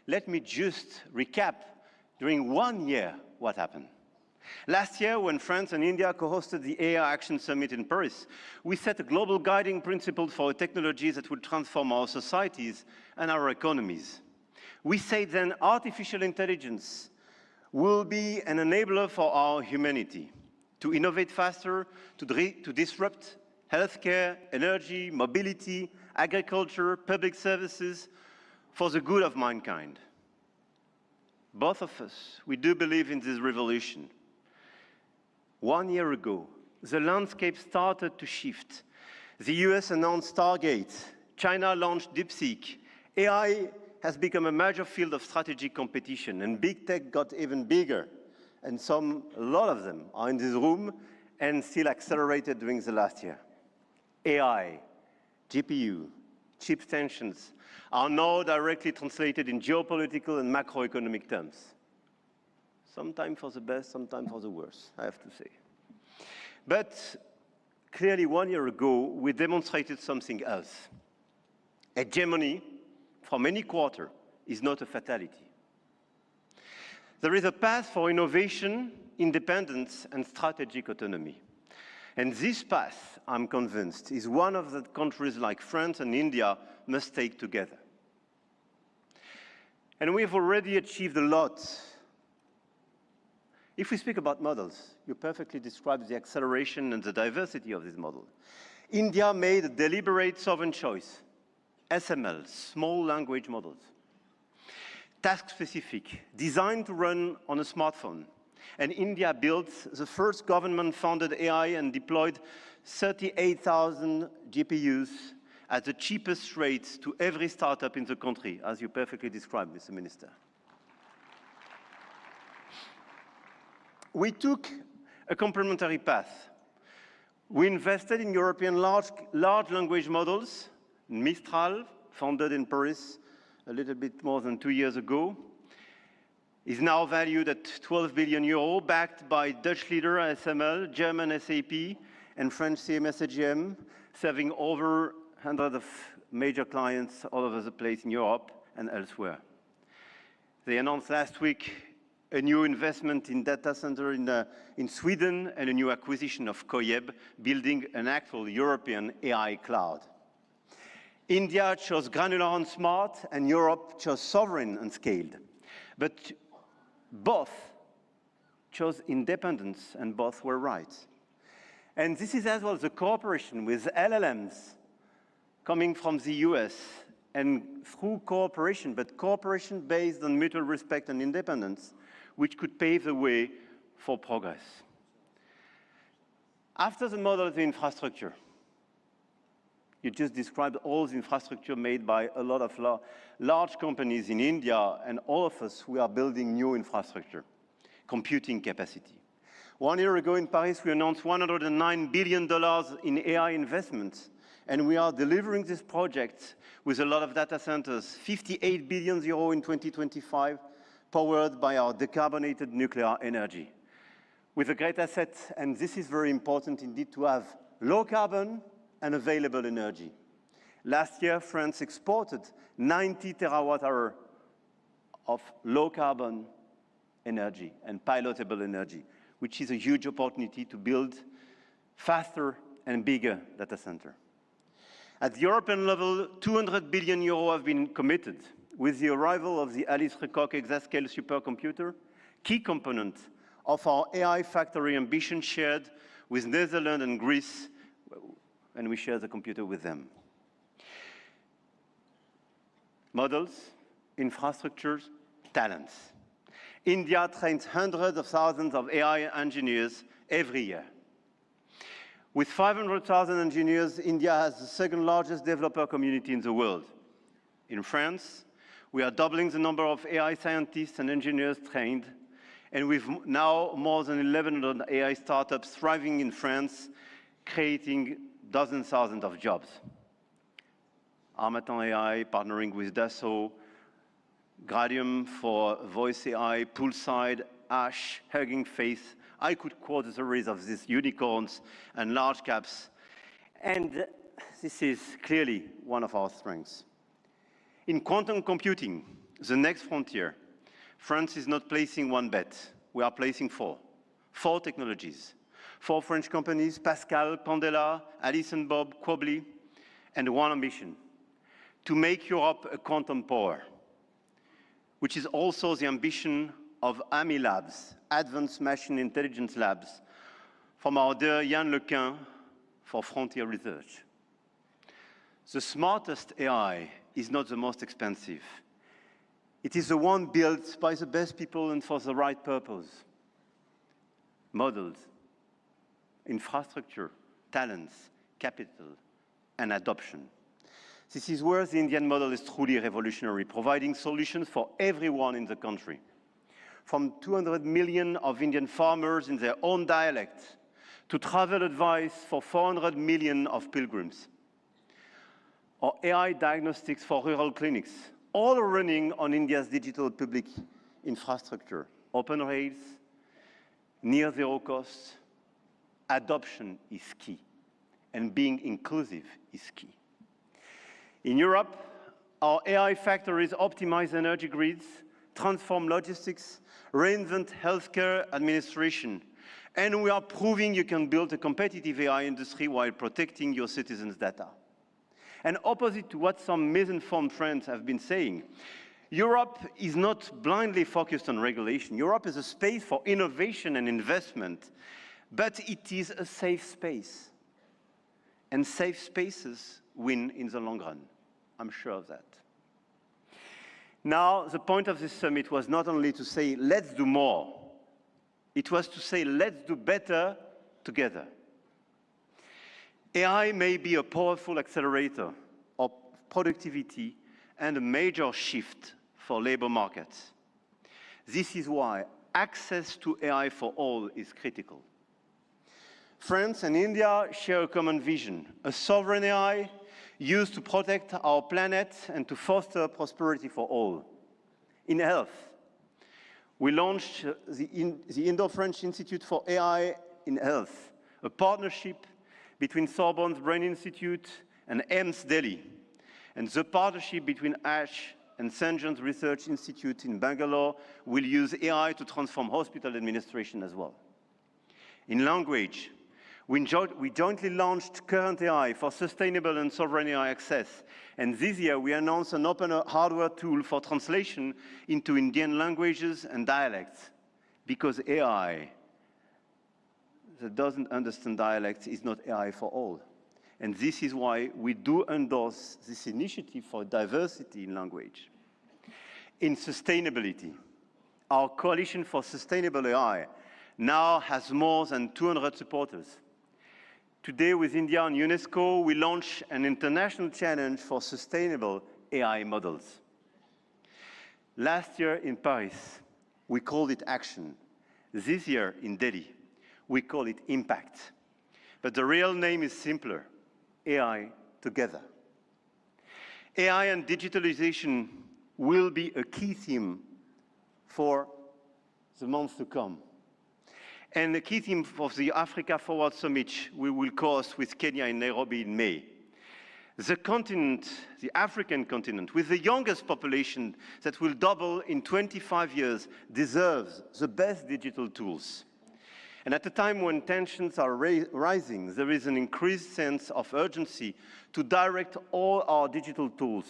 let me just recap during 1 year what happened. Last year, when France and India co-hosted the AI Action Summit in Paris, we set a global guiding principle for technologies that would transform our societies and our economies. We said then artificial intelligence will be an enabler for our humanity to innovate faster, to disrupt healthcare, energy, mobility, agriculture, public services for the good of mankind. Both of us, we do believe in this revolution. 1 year ago, the landscape started to shift. The US announced Stargate China launched DeepSeek. AI has become a major field of strategic competition, and big tech got even bigger. And a lot of them are in this room and still accelerated during the last year. AI, GPU, chip tensions are now directly translated in geopolitical and macroeconomic terms. Sometimes for the best, sometimes for the worst, I have to say. But clearly 1 year ago, we demonstrated something else. Hegemony from any quarter is not a fatality. There is a path for innovation, independence, and strategic autonomy. And this path, I'm convinced, is one of the countries like France and India must take together. And we've already achieved a lot. If we speak about models, you perfectly described the acceleration and the diversity of this model. India made a deliberate sovereign choice. SML, small language models. Task-specific, designed to run on a smartphone. And India built the first government-funded AI and deployed 38,000 GPUs at the cheapest rates to every startup in the country, as you perfectly described, Mr. Minister. We took a complementary path. We invested in European large language models, Mistral, founded in Paris a little bit more than 2 years ago, is now valued at 12 billion euro, backed by Dutch leader ASML, German SAP, and French CMS AGM, serving over 100 of major clients all over the place in Europe and elsewhere. They announced last week a new investment in data center in Sweden and a new acquisition of Koyeb, building an actual European AI cloud. India chose granular and smart, and Europe chose sovereign and scaled. But both chose independence, and both were right. And this is as well the cooperation with LLMs coming from the US, and through cooperation, but cooperation based on mutual respect and independence, which could pave the way for progress. After the model of the infrastructure, you just described all the infrastructure made by a lot of large companies in India, and all of us, we are building new infrastructure, computing capacity. 1 year ago in Paris, we announced $109 billion in AI investments, and we are delivering this project with a lot of data centers, 58 billion euro in 2025, powered by our decarbonated nuclear energy. With a great asset, and this is very important indeed, to have low carbon and available energy. Last year, France exported 90 terawatt-hours of low carbon energy and pilotable energy, which is a huge opportunity to build faster and bigger data center. At the European level, 200 billion euro have been committed with the arrival of the Alice Lecoq exascale supercomputer, key component of our AI factory ambition shared with Netherlands and Greece, and we share the computer with them. Models, infrastructures, talents. India trains hundreds of thousands of AI engineers every year. With 500,000 engineers, India has the second largest developer community in the world. In France, we are doubling the number of AI scientists and engineers trained, and we've now more than 1,100 AI startups thriving in France, creating dozens of thousands of jobs. Armatan AI partnering with Dassault, Gradium for voice AI, Poolside, Ash, Hugging Face. I could quote a series of these unicorns and large caps, and this is clearly one of our strengths. In quantum computing, the next frontier, France is not placing one bet. We are placing four technologies. 4 French companies, Pascal, Candela, Alice and Bob, Quobly, and one ambition, to make Europe a quantum power, which is also the ambition of AMI Labs, Advanced Machine Intelligence Labs, from our dear Yann Lequin for Frontier Research. The smartest AI is not the most expensive. It is the one built by the best people and for the right purpose. Models, infrastructure, talents, capital, and adoption. This is where the Indian model is truly revolutionary, providing solutions for everyone in the country. From 200 million of Indian farmers in their own dialect to travel advice for 400 million of pilgrims, or AI diagnostics for rural clinics, all running on India's digital public infrastructure. Open rails, near zero cost, adoption is key, and being inclusive is key. In Europe, our AI factories optimize energy grids, transform logistics, reinvent healthcare administration, and we are proving you can build a competitive AI industry while protecting your citizens' data. And opposite to what some misinformed friends have been saying, Europe is not blindly focused on regulation. Europe is a space for innovation and investment, but it is a safe space. And safe spaces win in the long run. I'm sure of that. Now, the point of this summit was not only to say, let's do more. It was to say, let's do better together. AI may be a powerful accelerator of productivity and a major shift for labor markets. This is why access to AI for all is critical. France and India share a common vision, a sovereign AI used to protect our planet and to foster prosperity for all. In health, we launched the Indo-French Institute for AI in Health, a partnership between Sorbonne's Brain Institute and AIIMS Delhi, and the partnership between ASH and St. John's Research Institute in Bangalore will use AI to transform hospital administration as well. In language, we jointly launched Current AI for sustainable and sovereign AI access. And this year, we announced an open hardware tool for translation into Indian languages and dialects. Because AI that doesn't understand dialects is not AI for all. And this is why we do endorse this initiative for diversity in language. In sustainability, our Coalition for Sustainable AI now has more than 200 supporters. Today, with India and UNESCO, we launch an international challenge for sustainable AI models. Last year in Paris, we called it action. This year in Delhi, we call it impact. But the real name is simpler, AI together. AI and digitalization will be a key theme for the months to come. And the key theme of the Africa Forward Summit we will co-host with Kenya in Nairobi in May. The continent, the African continent, with the youngest population that will double in 25 years, deserves the best digital tools. And at a time when tensions are rising, there is an increased sense of urgency to direct all our digital tools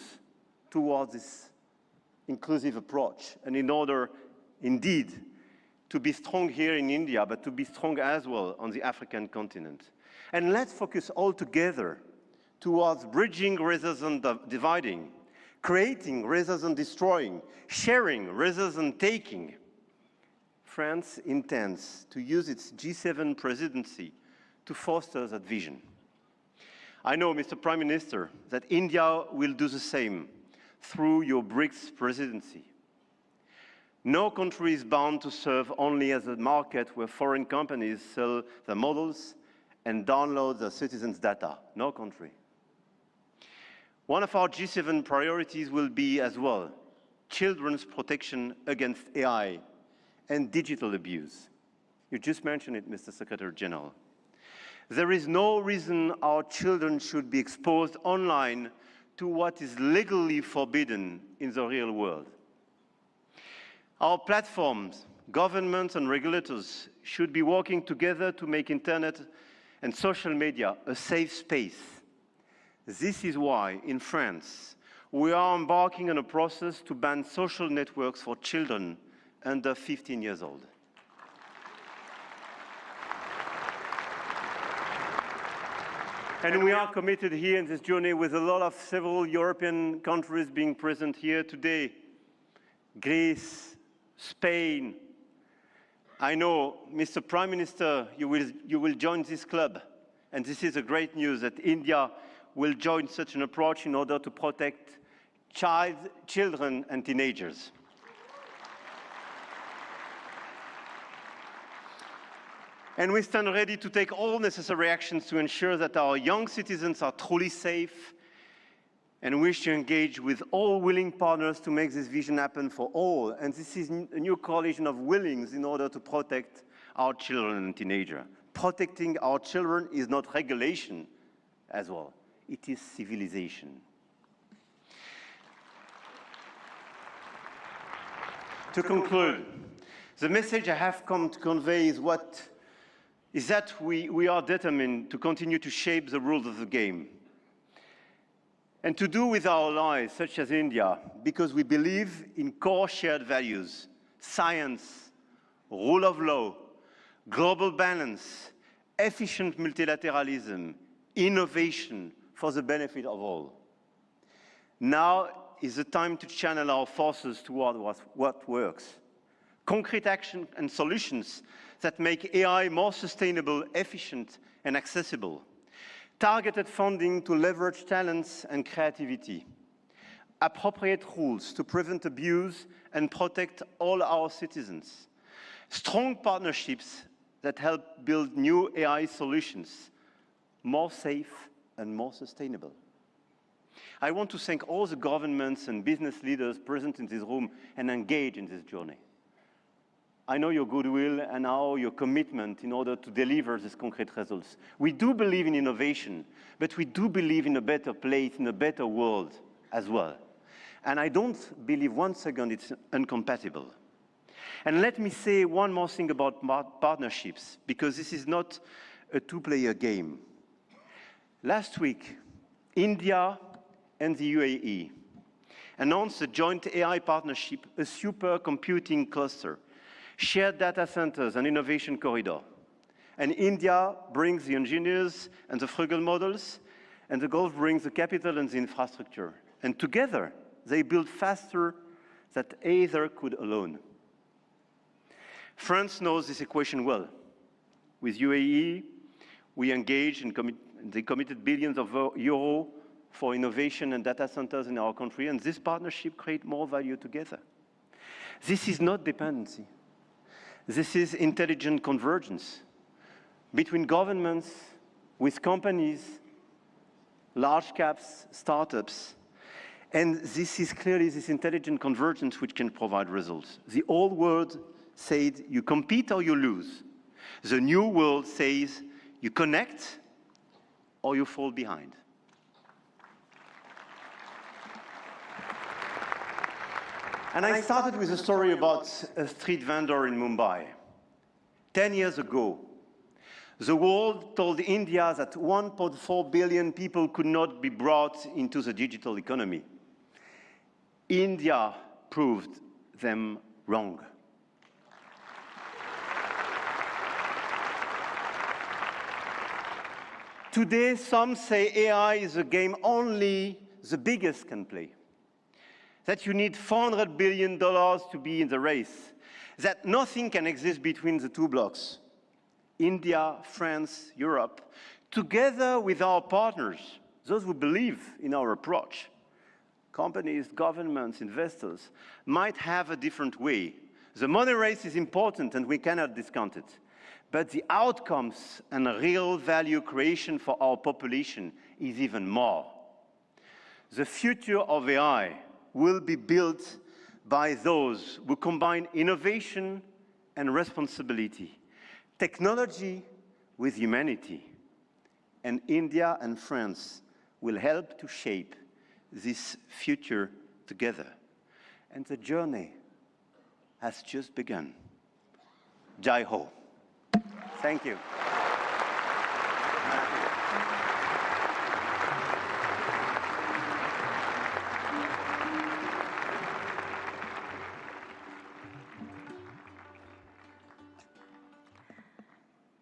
towards this inclusive approach. And in order, indeed, to be strong here in India, but to be strong as well on the African continent. And let's focus all together towards bridging rather than dividing, creating rather than destroying, sharing rather than taking. France intends to use its G7 presidency to foster that vision. I know, Mr. Prime Minister, that India will do the same through your BRICS presidency. No country is bound to serve only as a market where foreign companies sell their models and download their citizens' data. No country. One of our G7 priorities will be as well children's protection against AI and digital abuse. You just mentioned it, Mr. Secretary General. There is no reason our children should be exposed online to what is legally forbidden in the real world. Our platforms, governments and regulators should be working together to make internet and social media a safe space. This is why, in France, we are embarking on a process to ban social networks for children under 15 years old. And we are committed here in this journey with a lot of several European countries being present here today. Greece, Spain. I know, Mr. Prime Minister, you will join this club. And this is a great news that India will join such an approach in order to protect children and teenagers. And we stand ready to take all necessary actions to ensure that our young citizens are truly safe, and wish to engage with all willing partners to make this vision happen for all. And this is a new coalition of willings in order to protect our children and teenagers. Protecting our children is not regulation as well. It is civilization. To conclude, the message I have come to convey is that we are determined to continue to shape the rules of the game. And to do with our allies, such as India, because we believe in core shared values: science, rule of law, global balance, efficient multilateralism, innovation for the benefit of all. Now is the time to channel our forces toward what works. Concrete action and solutions that make AI more sustainable, efficient, and accessible. Targeted funding to leverage talents and creativity. Appropriate rules to prevent abuse and protect all our citizens. Strong partnerships that help build new AI solutions, more safe and more sustainable. I want to thank all the governments and business leaders present in this room and engaged in this journey. I know your goodwill and now your commitment in order to deliver these concrete results. We do believe in innovation, but we do believe in a better place, in a better world as well. And I don't believe one second it's incompatible. And let me say one more thing about partnerships, because this is not a two-player game. Last week, India and the UAE announced a joint AI partnership, a supercomputing cluster, shared data centers and innovation corridor. And India brings the engineers and the frugal models, and the Gulf brings the capital and the infrastructure. And together, they build faster than either could alone. France knows this equation well. With UAE, we engaged and they committed billions of euros for innovation and data centers in our country, and this partnership creates more value together. This is not dependency. This is intelligent convergence between governments, with companies, large caps, startups. And this is clearly this intelligent convergence which can provide results. The old world said you compete or you lose. The new world says you connect or you fall behind. And I started with a story about a street vendor in Mumbai. 10 years ago, the world told India that 1.4 billion people could not be brought into the digital economy. India proved them wrong. Today, some say AI is a game only the biggest can play. That you need $400 billion to be in the race, that nothing can exist between the two blocks, India, France, Europe, together with our partners, those who believe in our approach. Companies, governments, investors might have a different way. The money race is important and we cannot discount it. But the outcomes and real value creation for our population is even more. The future of AI will be built by those who combine innovation and responsibility, technology with humanity. And India and France will help to shape this future together. And the journey has just begun. Jai Ho. Thank you.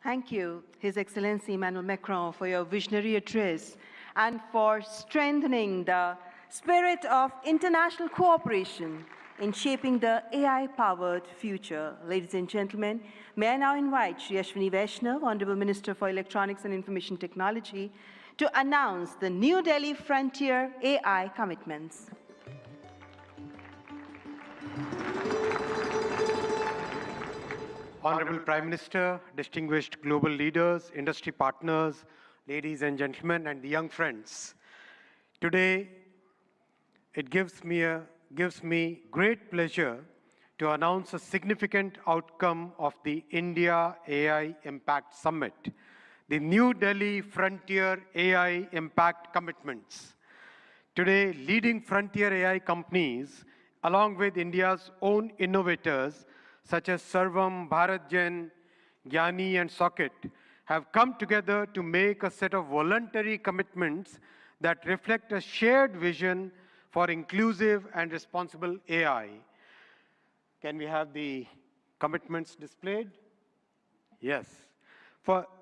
Thank you, His Excellency Emmanuel Macron, for your visionary address and for strengthening the spirit of international cooperation in shaping the AI-powered future. Ladies and gentlemen, may I now invite Shri Ashwini Vaishnav, Honorable Minister for Electronics and Information Technology, to announce the New Delhi Frontier AI commitments. Honorable Prime Minister, distinguished global leaders, industry partners, ladies and gentlemen, and the young friends. Today, it gives me great pleasure to announce a significant outcome of the India AI Impact Summit, the New Delhi Frontier AI Impact Commitments. Today, leading frontier AI companies, along with India's own innovators, such as Sarvam, BharatGen, Gyani, and Socket, have come together to make a set of voluntary commitments that reflect a shared vision for inclusive and responsible AI. Can we have the commitments displayed? Yes.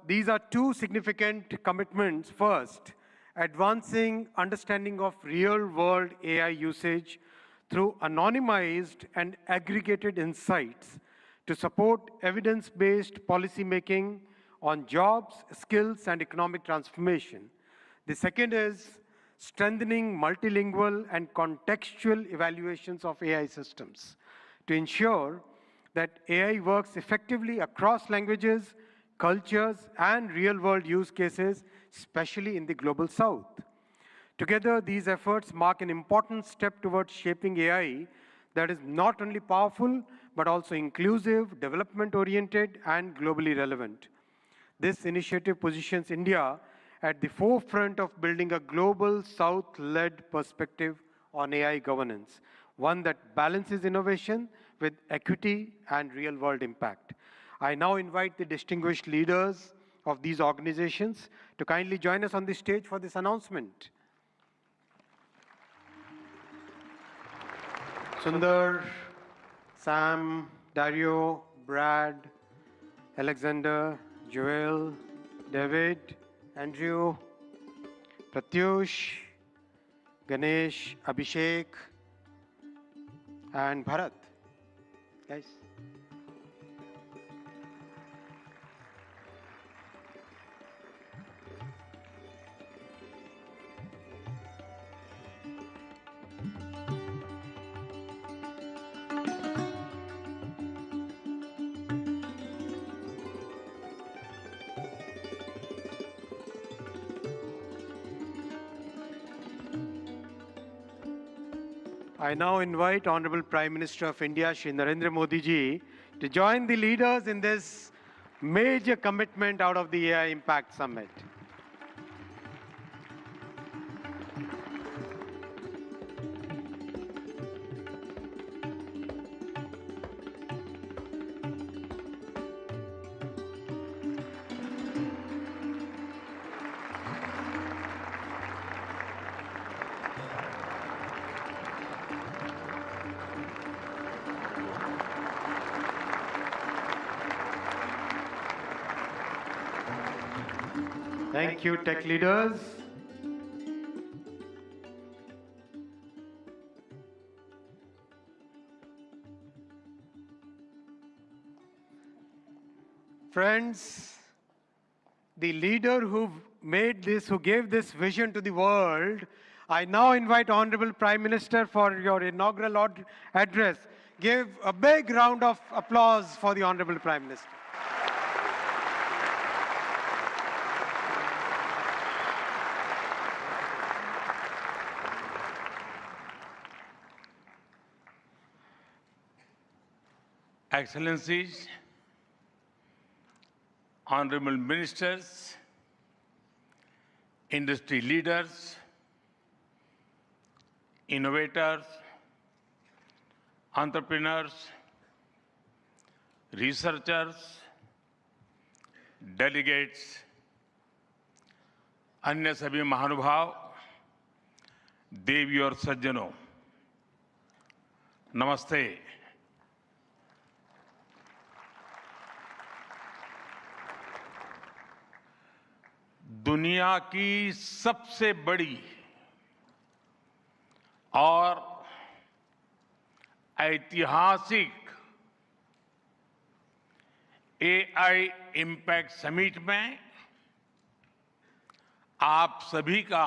These are two significant commitments. First, advancing understanding of real-world AI usage through anonymized and aggregated insights to support evidence-based policymaking on jobs, skills, and economic transformation. The second is strengthening multilingual and contextual evaluations of AI systems to ensure that AI works effectively across languages, cultures, and real-world use cases, especially in the Global South. Together, these efforts mark an important step towards shaping AI that is not only powerful, but also inclusive, development-oriented, and globally relevant. This initiative positions India at the forefront of building a global South-led perspective on AI governance, one that balances innovation with equity and real-world impact. I now invite the distinguished leaders of these organizations to kindly join us on the stage for this announcement. Sundar, Sam, Dario, Brad, Alexander, Joel, David, Andrew, Pratyush, Ganesh, Abhishek, and Bharat. Guys. I now invite Honorable Prime Minister of India, Shri Narendra Modi ji, to join the leaders in this major commitment out of the AI Impact Summit. Thank you, tech leaders. Friends, the leader who gave this vision to the world, I now invite Honorable Prime Minister for your inaugural address. Give a big round of applause for the Honorable Prime Minister. Excellencies, honorable ministers, industry leaders, innovators, entrepreneurs, researchers, delegates, अन्य सभी महानुभाव, देवी और सज्जनों, नमस्ते। दुनिया की सबसे बड़ी और ऐतिहासिक एआई इम्पैक्ट समिट में आप सभी का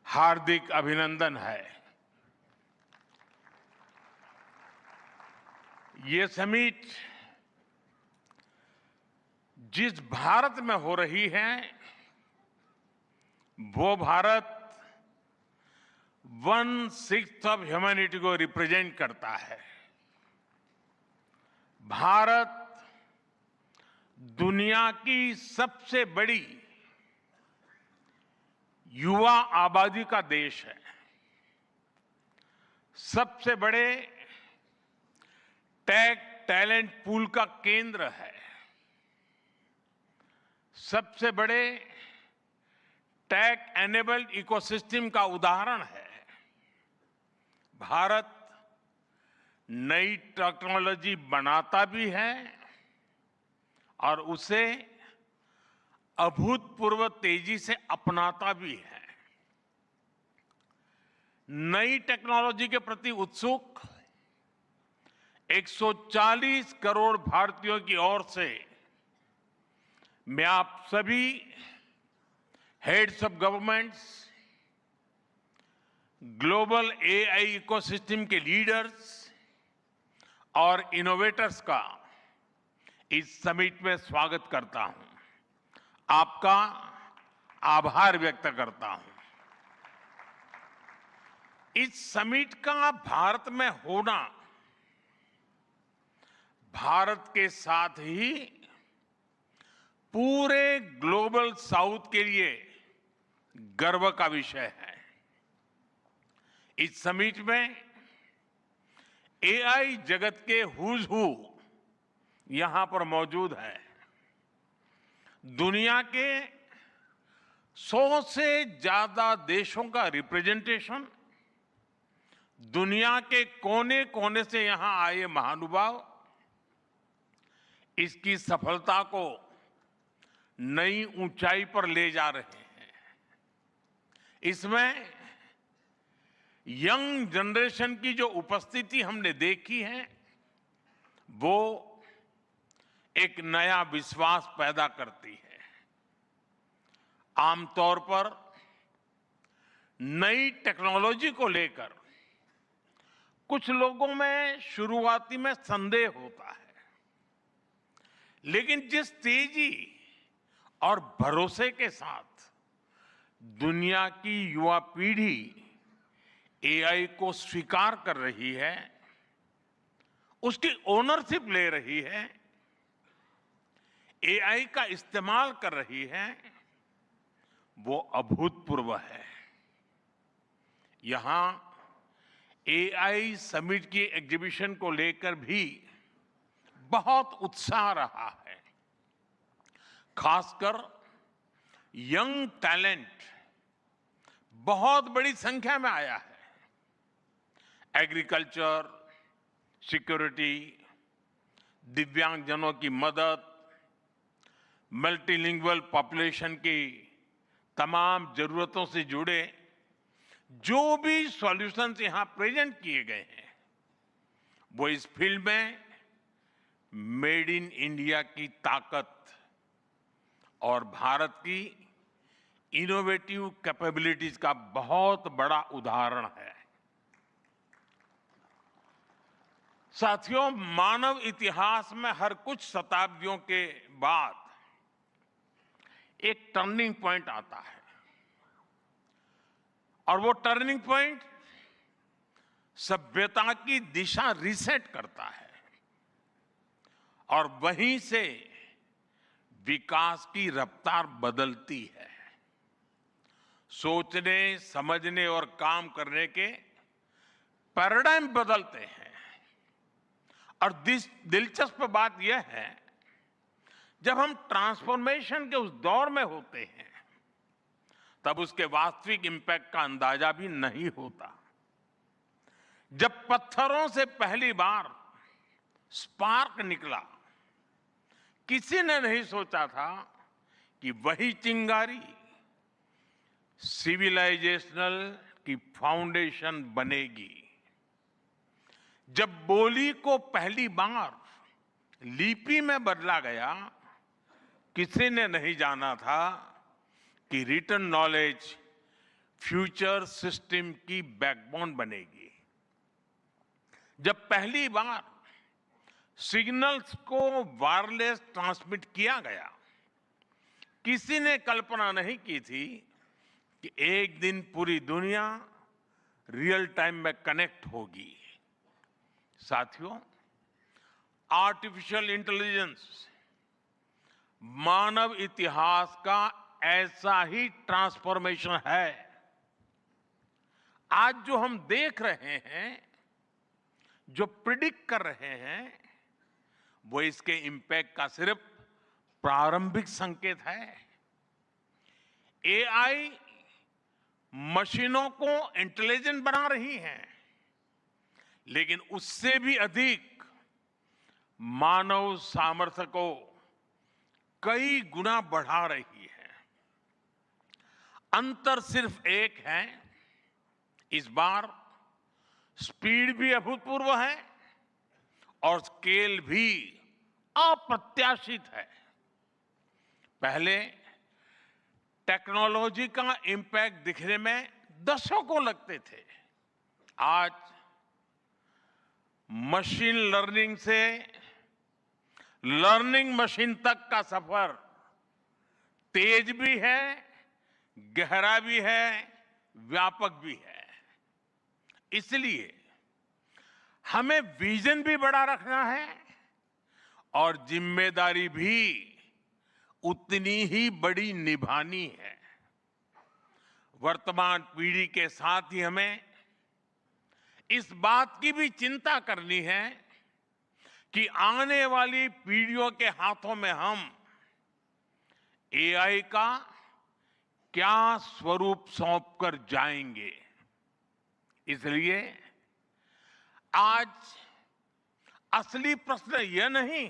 हार्दिक अभिनंदन है। ये समिट जिस भारत में हो रही है, वो भारत 1/6 ऑफ ह्यूमैनिटी को रिप्रेजेंट करता है। भारत दुनिया की सबसे बड़ी युवा आबादी का देश है, सबसे बड़े टेक टैलेंट पूल का केंद्र है, सबसे बड़े टेक एनेबल्ड इकोसिस्टम का उदाहरण है। भारत नई टेक्नोलॉजी बनाता भी है और उसे अभूतपूर्व तेजी से अपनाता भी है। नई टेक्नोलॉजी के प्रति उत्सुक 140 करोड़ भारतीयों की ओर से मैं आप सभी heads of governments, global AI ecosystem के लीडर्स और इनोवेटर्स का इस समिट में स्वागत करता हूं, आपका आभार व्यक्त करता हूं। इस समिट का भारत में होना भारत के साथ ही पूरे ग्लोबल साउथ के लिए गर्व का विषय है। इस समिट में एआई जगत के हुज हू यहां पर मौजूद है। दुनिया के 100 से ज्यादा देशों का रिप्रेजेंटेशन, दुनिया के कोने कोने से यहां आए महानुभाव इसकी सफलता को नई ऊंचाई पर ले जा रहे हैं। इसमें यंग जनरेशन की जो उपस्थिति हमने देखी है, वो एक नया विश्वास पैदा करती है। आमतौर पर नई टेक्नोलॉजी को लेकर कुछ लोगों में शुरुआती में संदेह होता है, लेकिन जिस तेजी और भरोसे के साथ दुनिया की युवा पीढ़ी एआई को स्वीकार कर रही है, उसकी ओनरशिप ले रही है, एआई का इस्तेमाल कर रही है, वो अभूतपूर्व है। यहां एआई समिट की एग्जीबिशन को लेकर भी बहुत उत्साह रहा है। खासकर यंग टैलेंट बहुत बड़ी संख्या में आया है। एग्रीकल्चर, सिक्योरिटी, दिव्यांगजनों की मदद, मल्टीलिंगुअल पॉपुलेशन की तमाम जरूरतों से जुड़े जो भी सॉल्यूशंस यहां प्रेजेंट किए गए हैं, वो इस फील्ड में मेड इन इंडिया की ताकत और भारत की इनोवेटिव कैपेबिलिटीज का बहुत बड़ा उदाहरण है। साथियों, मानव इतिहास में हर कुछ शताब्दियों के बाद एक टर्निंग पॉइंट आता है, और वो टर्निंग पॉइंट सभ्यता की दिशा रीसेट करता है और वहीं से विकास की रफ्तार बदलती है। सोचने, समझने और काम करने के पैराडाइम बदलते हैं। और दिलचस्प बात यह है, जब हम ट्रांसफॉर्मेशन के उस दौर में होते हैं, तब उसके वास्तविक इंपैक्ट का अंदाजा भी नहीं होता। जब पत्थरों से पहली बार स्पार्क निकला, किसी ने नहीं सोचा था कि वही चिंगारी सिविलाइजेशनल की फाउंडेशन बनेगी। जब बोली को पहली बार लिपि में बदला गया, किसी ने नहीं जाना था कि रिटन नॉलेज फ्यूचर सिस्टम की बैकबोन बनेगी। जब पहली बार सिग्नल्स को वायरलेस ट्रांसमिट किया गया, किसी ने कल्पना नहीं की थी कि एक दिन पूरी दुनिया रियल टाइम में कनेक्ट होगी। साथियों, आर्टिफिशियल इंटेलिजेंस मानव इतिहास का ऐसा ही ट्रांसफॉर्मेशन है। आज जो हम देख रहे हैं, जो प्रिडिक्ट कर रहे हैं, वो इसके इंपैक्ट का सिर्फ प्रारंभिक संकेत है। एआई मशीनों को इंटेलिजेंट बना रही है, लेकिन उससे भी अधिक मानव सामर्थ्य को कई गुना बढ़ा रही है। अंतर सिर्फ एक है, इस बार स्पीड भी अभूतपूर्व है और स्केल भी अप्रत्याशित है। पहले टेक्नोलॉजी का इंपैक्ट दिखने में दशकों लगते थे। आज मशीन लर्निंग से लर्निंग मशीन तक का सफर तेज भी है, गहरा भी है, व्यापक भी है। इसलिए हमें विजन भी बड़ा रखना है और जिम्मेदारी भी उतनी ही बड़ी निभानी है। वर्तमान पीढ़ी के साथ ही हमें इस बात की भी चिंता करनी है कि आने वाली पीढ़ियों के हाथों में हम एआई का क्या स्वरूप सौंप कर जाएंगे। इसलिए आज असली प्रश्न यह नहीं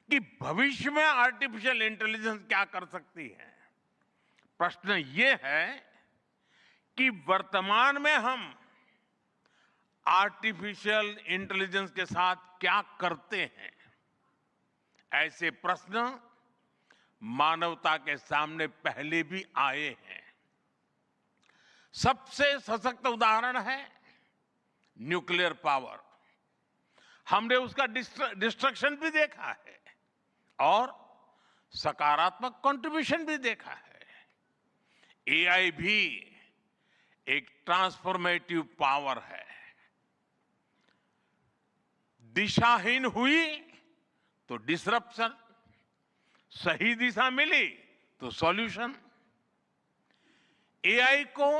कि भविष्य में आर्टिफिशियल इंटेलिजेंस क्या कर सकती है। प्रश्न यह है कि वर्तमान में हम आर्टिफिशियल इंटेलिजेंस के साथ क्या करते हैं। ऐसे प्रश्न मानवता के सामने पहले भी आए हैं। सबसे सशक्त उदाहरण है न्यूक्लियर पावर। हमने उसका डिस्ट्रक्शन भी देखा है और सकारात्मक कंट्रीब्यूशन भी देखा है। एआई भी एक ट्रांसफॉर्मेटिव पावर है। दिशाहीन हुई तो डिसरप्शन, सही दिशा मिली तो सॉल्यूशन। एआई को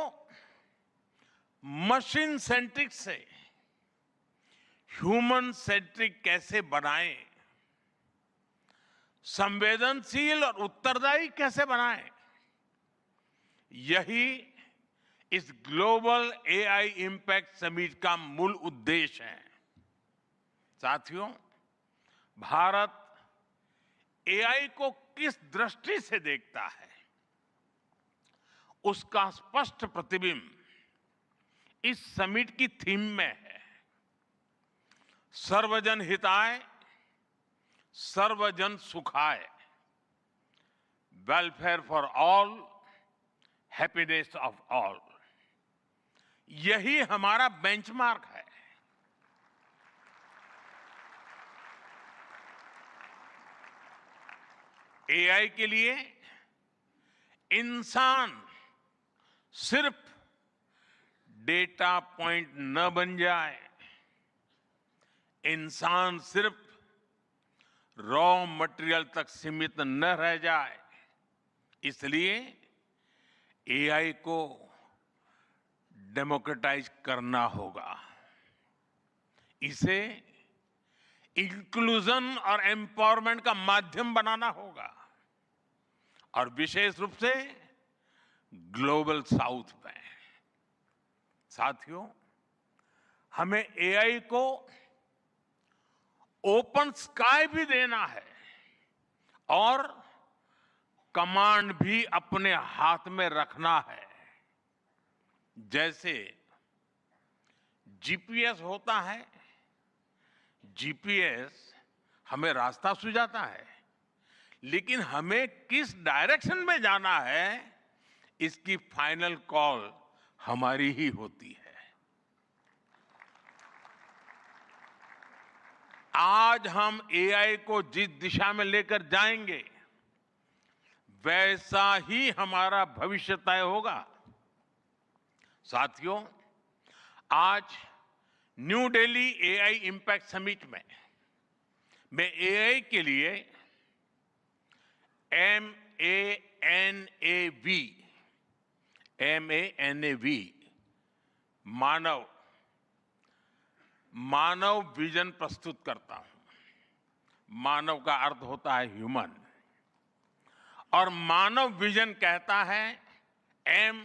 मशीन सेंट्रिक से ह्यूमन सेंट्रिक कैसे बनाएं, संवेदनशील और उत्तरदायी कैसे बनाएं, यही इस ग्लोबल एआई इंपैक्ट समिट का मूल उद्देश्य है। साथियों, भारत एआई को किस दृष्टि से देखता है, उसका स्पष्ट प्रतिबिंब इस समिट की थीम में है। सर्वजन हिताय, सर्वजन सुखाय, welfare for all, happiness of all. यही हमारा बेंचमार्क है। एआई के लिए इंसान सिर्फ डेटा पॉइंट न बन जाए, इंसान सिर्फ रॉ मटेरियल तक सीमित न रह जाए। इसलिए एआई को डेमोक्रेटाइज करना होगा, इसे इंक्लूजन और एम्पावरमेंट का माध्यम बनाना होगा और विशेष रूप से ग्लोबल साउथ में। साथियों, हमें एआई को ओपन स्काई भी देना है और कमांड भी अपने हाथ में रखना है। जैसे जीपीएस होता है, जीपीएस हमें रास्ता सुझाता है, लेकिन हमें किस डायरेक्शन में जाना है, इसकी फाइनल कॉल हमारी ही होती है। आज हम एआई को जिस दिशा में लेकर जाएंगे, वैसा ही हमारा भविष्य तय होगा। साथियों, आज new Delhi AI impact summit में मैं एआई के लिए MANAV मानव विजन प्रस्तुत करता हूं। मानव का अर्थ होता है ह्यूमन, और मानव विजन कहता है M,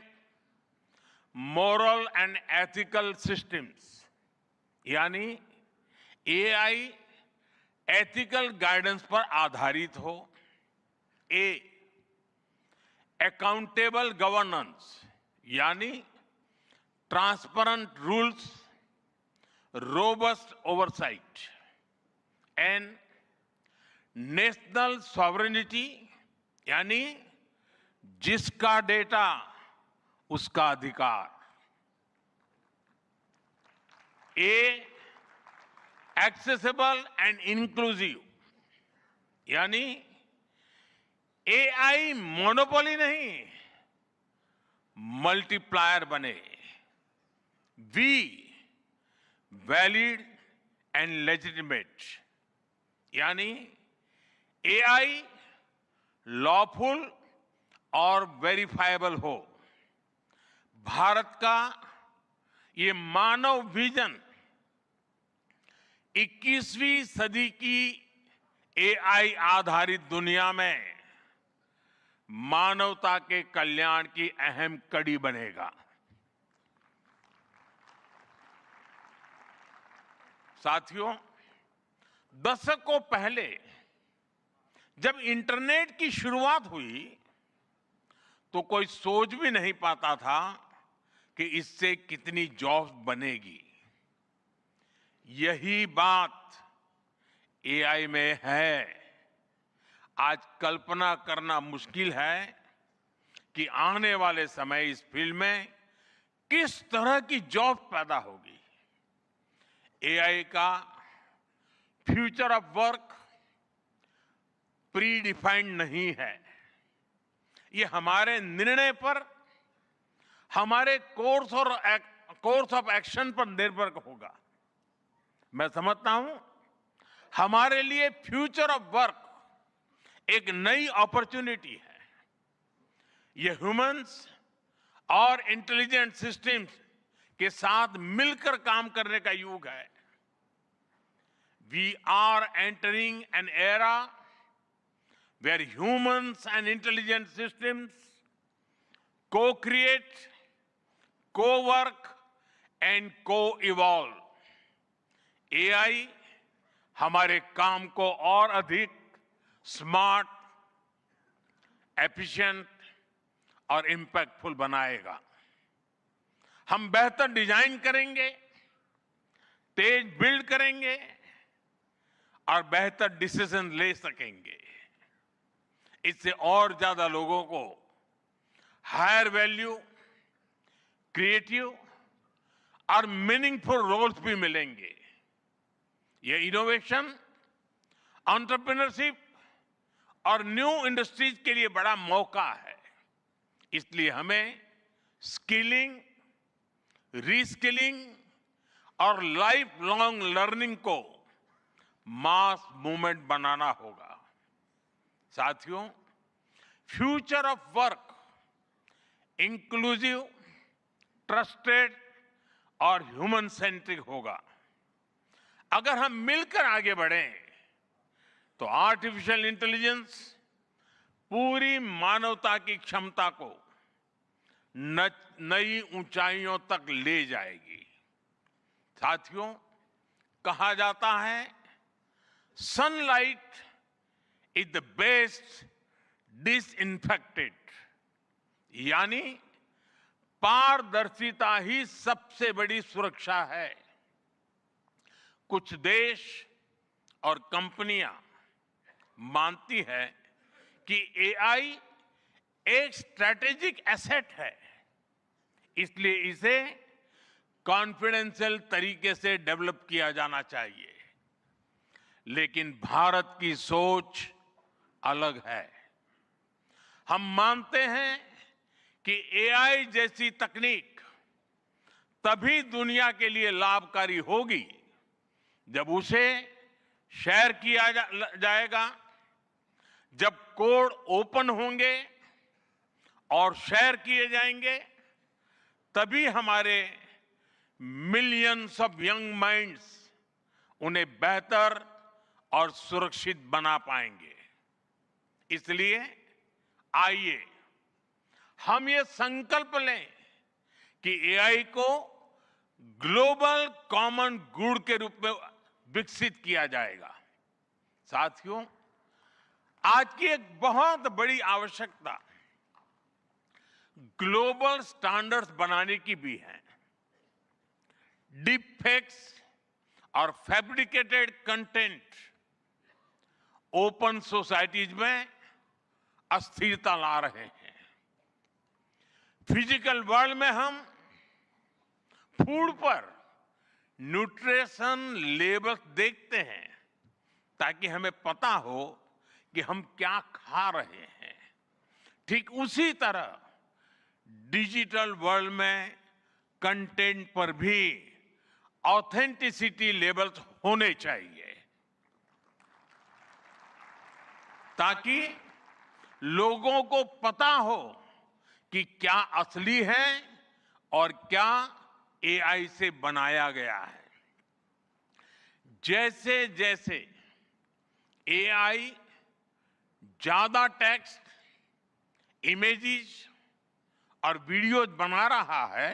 moral and ethical systems, यानी एआई एथिकल गाइडेंस पर आधारित हो। A, अकाउंटेबल गवर्नेंस, यानी transparent rules, robust oversight. N, national sovereignty, यानी जिसका डेटा उसका अधिकार। A, एक्सेसिबल एंड इंक्लूसिव, यानी एआई मोनोपोली नहीं, मल्टीप्लायर बने। V, वैलिड एंड लेजिटिमेट, यानी एआई लॉफुल और वेरीफाइबल हो। भारत का ये मानव विजन 21वीं सदी की एआई आधारित दुनिया में मानवता के कल्याण की अहम कड़ी बनेगा। साथियों, दशकों पहले जब इंटरनेट की शुरुआत हुई तो कोई सोच भी नहीं पाता था कि इससे कितनी जॉब्स बनेगी। यही बात एआई में है। आज कल्पना करना मुश्किल है कि आने वाले समय इस फील्ड में किस तरह की जॉब पैदा होगी। एआई का future of work pre defined नहीं है। ये हमारे निर्णय पर, हमारे कोर्स ऑफ एक्शन पर निर्भर होगा। मैं समझता हूं हमारे लिए फ्यूचर ऑफ वर्क एक नई अपॉर्चुनिटी है। ये ह्यूमंस और इंटेलिजेंट सिस्टम्स के साथ मिलकर काम करने का युग है। We are entering an era where humans and intelligent systems co-create, co-work and co-evolve। AI हमारे काम को और अधिक स्मार्ट, एफिशिएंट और इंपैक्टफुल बनाएगा। हम बेहतर डिजाइन करेंगे, तेज बिल्ड करेंगे और बेहतर डिसीजन ले सकेंगे। इससे और ज्यादा लोगों को हायर वैल्यू, क्रिएटिव और मीनिंगफुल रोल्स भी मिलेंगे। ये इनोवेशन, एंटरप्रेन्योरशिप और न्यू इंडस्ट्रीज के लिए बड़ा मौका है। इसलिए हमें स्किलिंग, रीस्किलिंग और लाइफ लॉन्ग लर्निंग को मास मूवमेंट बनाना होगा। साथियों, future of work inclusive, trusted और ह्यूमन सेंट्रिक होगा। अगर हम मिलकर आगे बढ़ें तो आर्टिफिशियल इंटेलिजेंस पूरी मानवता की क्षमता को नई ऊंचाइयों तक ले जाएगी। साथियों, कहा जाता है sunlight is the best disinfected, यानी पारदर्शिता ही सबसे बड़ी सुरक्षा है। कुछ देश और कंपनियां मानती है कि एआई एक स्ट्रैटेजिक एसेट है, इसलिए इसे कॉन्फिडेंशियल तरीके से डेवलप किया जाना चाहिए। लेकिन भारत की सोच अलग है। हम मानते हैं कि एआई जैसी तकनीक तभी दुनिया के लिए लाभकारी होगी जब उसे शेयर किया जाएगा, जब कोड ओपन होंगे और शेयर किए जाएंगे, तभी हमारे मिलियंस ऑफ यंग माइंड्स उन्हें बेहतर और सुरक्षित बना पाएंगे। इसलिए आइए हम ये संकल्प लें कि एआई को ग्लोबल कॉमन गुड के रूप में विकसित किया जाएगा। साथियों, आज की एक बहुत बड़ी आवश्यकता ग्लोबल स्टैंडर्ड्स बनाने की भी है। डीप फेक्स और फैब्रिकेटेड कंटेंट ओपन सोसाइटीज में अस्थिरता ला रहे हैं। फिजिकल वर्ल्ड में हम फूड पर न्यूट्रिशन लेबल्स देखते हैं ताकि हमें पता हो कि हम क्या खा रहे हैं। ठीक उसी तरह डिजिटल वर्ल्ड में कंटेंट पर भी ऑथेंटिसिटी लेवल्स होने चाहिए ताकि लोगों को पता हो कि क्या असली है और क्या एआई से बनाया गया है। जैसे जैसे एआई ज्यादा टेक्स्ट, इमेजेस और वीडियोज बना रहा है,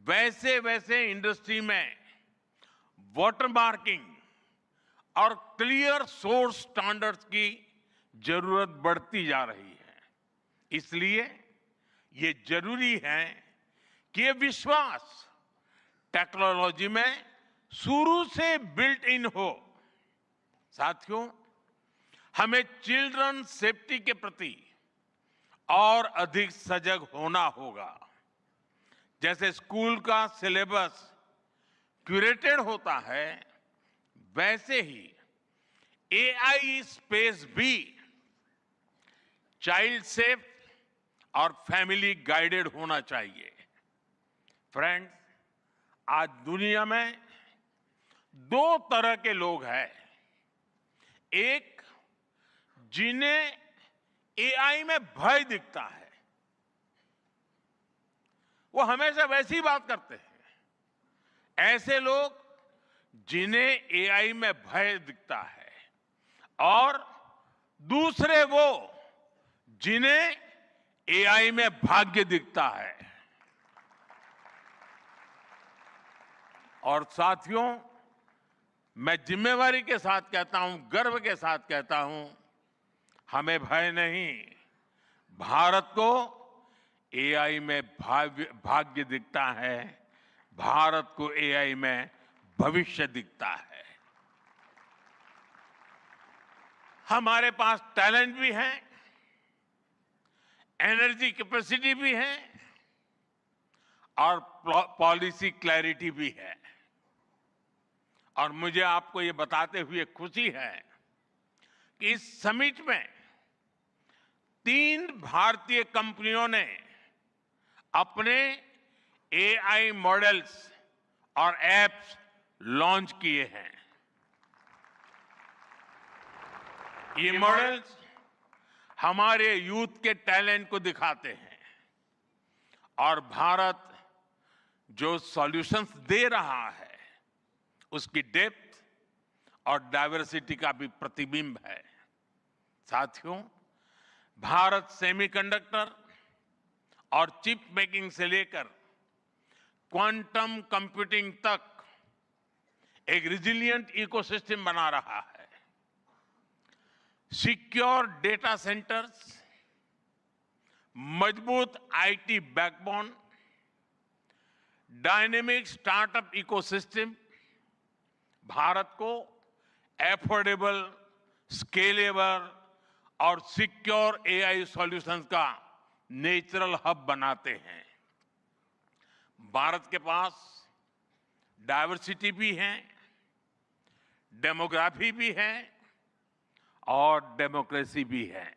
वैसे वैसे इंडस्ट्री में वाटरमार्किंग और क्लियर सोर्स स्टैंडर्ड्स की जरूरत बढ़ती जा रही है। इसलिए ये जरूरी है कि ये विश्वास टेक्नोलॉजी में शुरू से बिल्ट इन हो। साथियों, हमें चिल्ड्रन सेफ्टी के प्रति और अधिक सजग होना होगा। जैसे स्कूल का सिलेबस क्यूरेटेड होता है, वैसे ही एआई स्पेस भी चाइल्ड सेफ और फैमिली गाइडेड होना चाहिए। फ्रेंड्स, आज दुनिया में दो तरह के लोग हैं। एक, जिन्हें एआई में भय दिखता है, वो हमेशा वैसी बात करते हैं। ऐसे लोग जिन्हें एआई में भय दिखता है, और दूसरे वो जिन्हें एआई में भाग्य दिखता है। और साथियों, मैं जिम्मेवारी के साथ कहता हूं, गर्व के साथ कहता हूं, हमें भय नहीं, भारत को एआई में भाग्य दिखता है, भारत को एआई में भविष्य दिखता है। हमारे पास टैलेंट भी है, एनर्जी कैपेसिटी भी है और पॉलिसी क्लैरिटी भी है। और मुझे आपको ये बताते हुए खुशी है कि इस समिट में 3 भारतीय कंपनियों ने अपने एआई मॉडल्स और एप्स लॉन्च किए हैं। ये मॉडल्स हमारे यूथ के टैलेंट को दिखाते हैं और भारत जो सॉल्यूशंस दे रहा है उसकी डेप्थ और डाइवर्सिटी का भी प्रतिबिंब है। साथियों, भारत सेमीकंडक्टर और चिप मेकिंग से लेकर क्वांटम कंप्यूटिंग तक एक रिजिलिएंट इकोसिस्टम बना रहा है। सिक्योर डेटा सेंटर्स, मजबूत IT backbone, dynamic startup ecosystem Bharat को एफोर्डेबल, स्केलेबल और सिक्योर एआई सॉल्यूशंस का नेचुरल हब बनाते हैं। भारत के पास डाइवर्सिटी भी है, डेमोग्राफी भी है और डेमोक्रेसी भी है।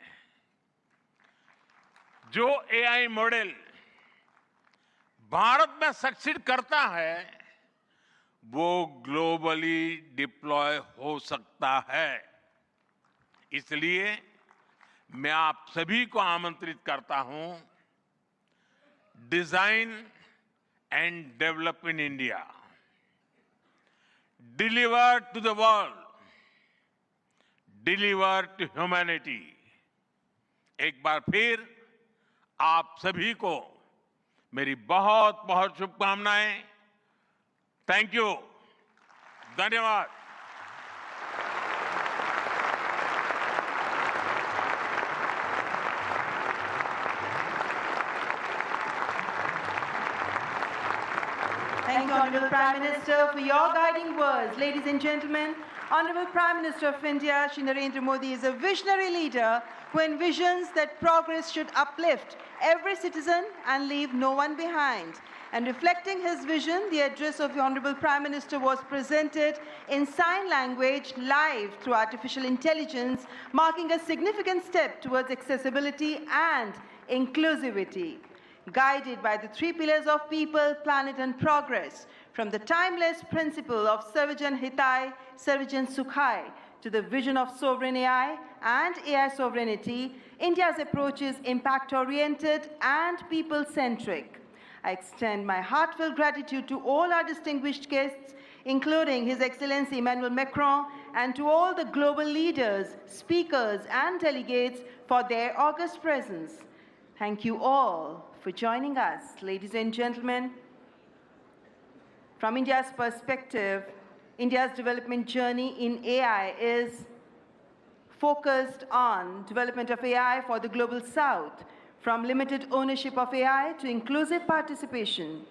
जो एआई मॉडल भारत में सक्सीड करता है वो ग्लोबली डिप्लॉय हो सकता है। इसलिए मैं आप सभी को आमंत्रित करता हूं, design and develop in India, deliver to the world, deliver to humanity. एक बार फिर आप सभी को मेरी बहुत बहुत शुभकामनाएं। थैंक यू, धन्यवाद। Thank you, Honorable Prime Minister, for your guiding words. Ladies and gentlemen, Honorable Prime Minister of India, Shri Narendra Modi, is a visionary leader who envisions that progress should uplift every citizen and leave no one behind. And reflecting his vision, the address of the Honorable Prime Minister was presented in sign language live through artificial intelligence, marking a significant step towards accessibility and inclusivity. Guided by the three pillars of people, planet and progress, from the timeless principle of Sarvajan Hitai, Sarvajan Sukhai, to the vision of sovereign AI and AI sovereignty, India's approach is impact-oriented and people-centric. I extend my heartfelt gratitude to all our distinguished guests, including His Excellency Emmanuel Macron, and to all the global leaders, speakers, and delegates for their august presence. Thank you all for joining us. Ladies and gentlemen, from India's perspective, India's development journey in AI is focused on development of AI for the global south, from limited ownership of AI to inclusive participation.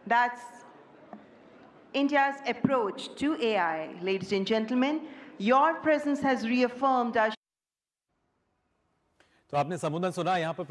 That's India's approach to AI. Ladies and gentlemen, your presence has reaffirmed our तो आपने संबोधन सुना। यहाँ पर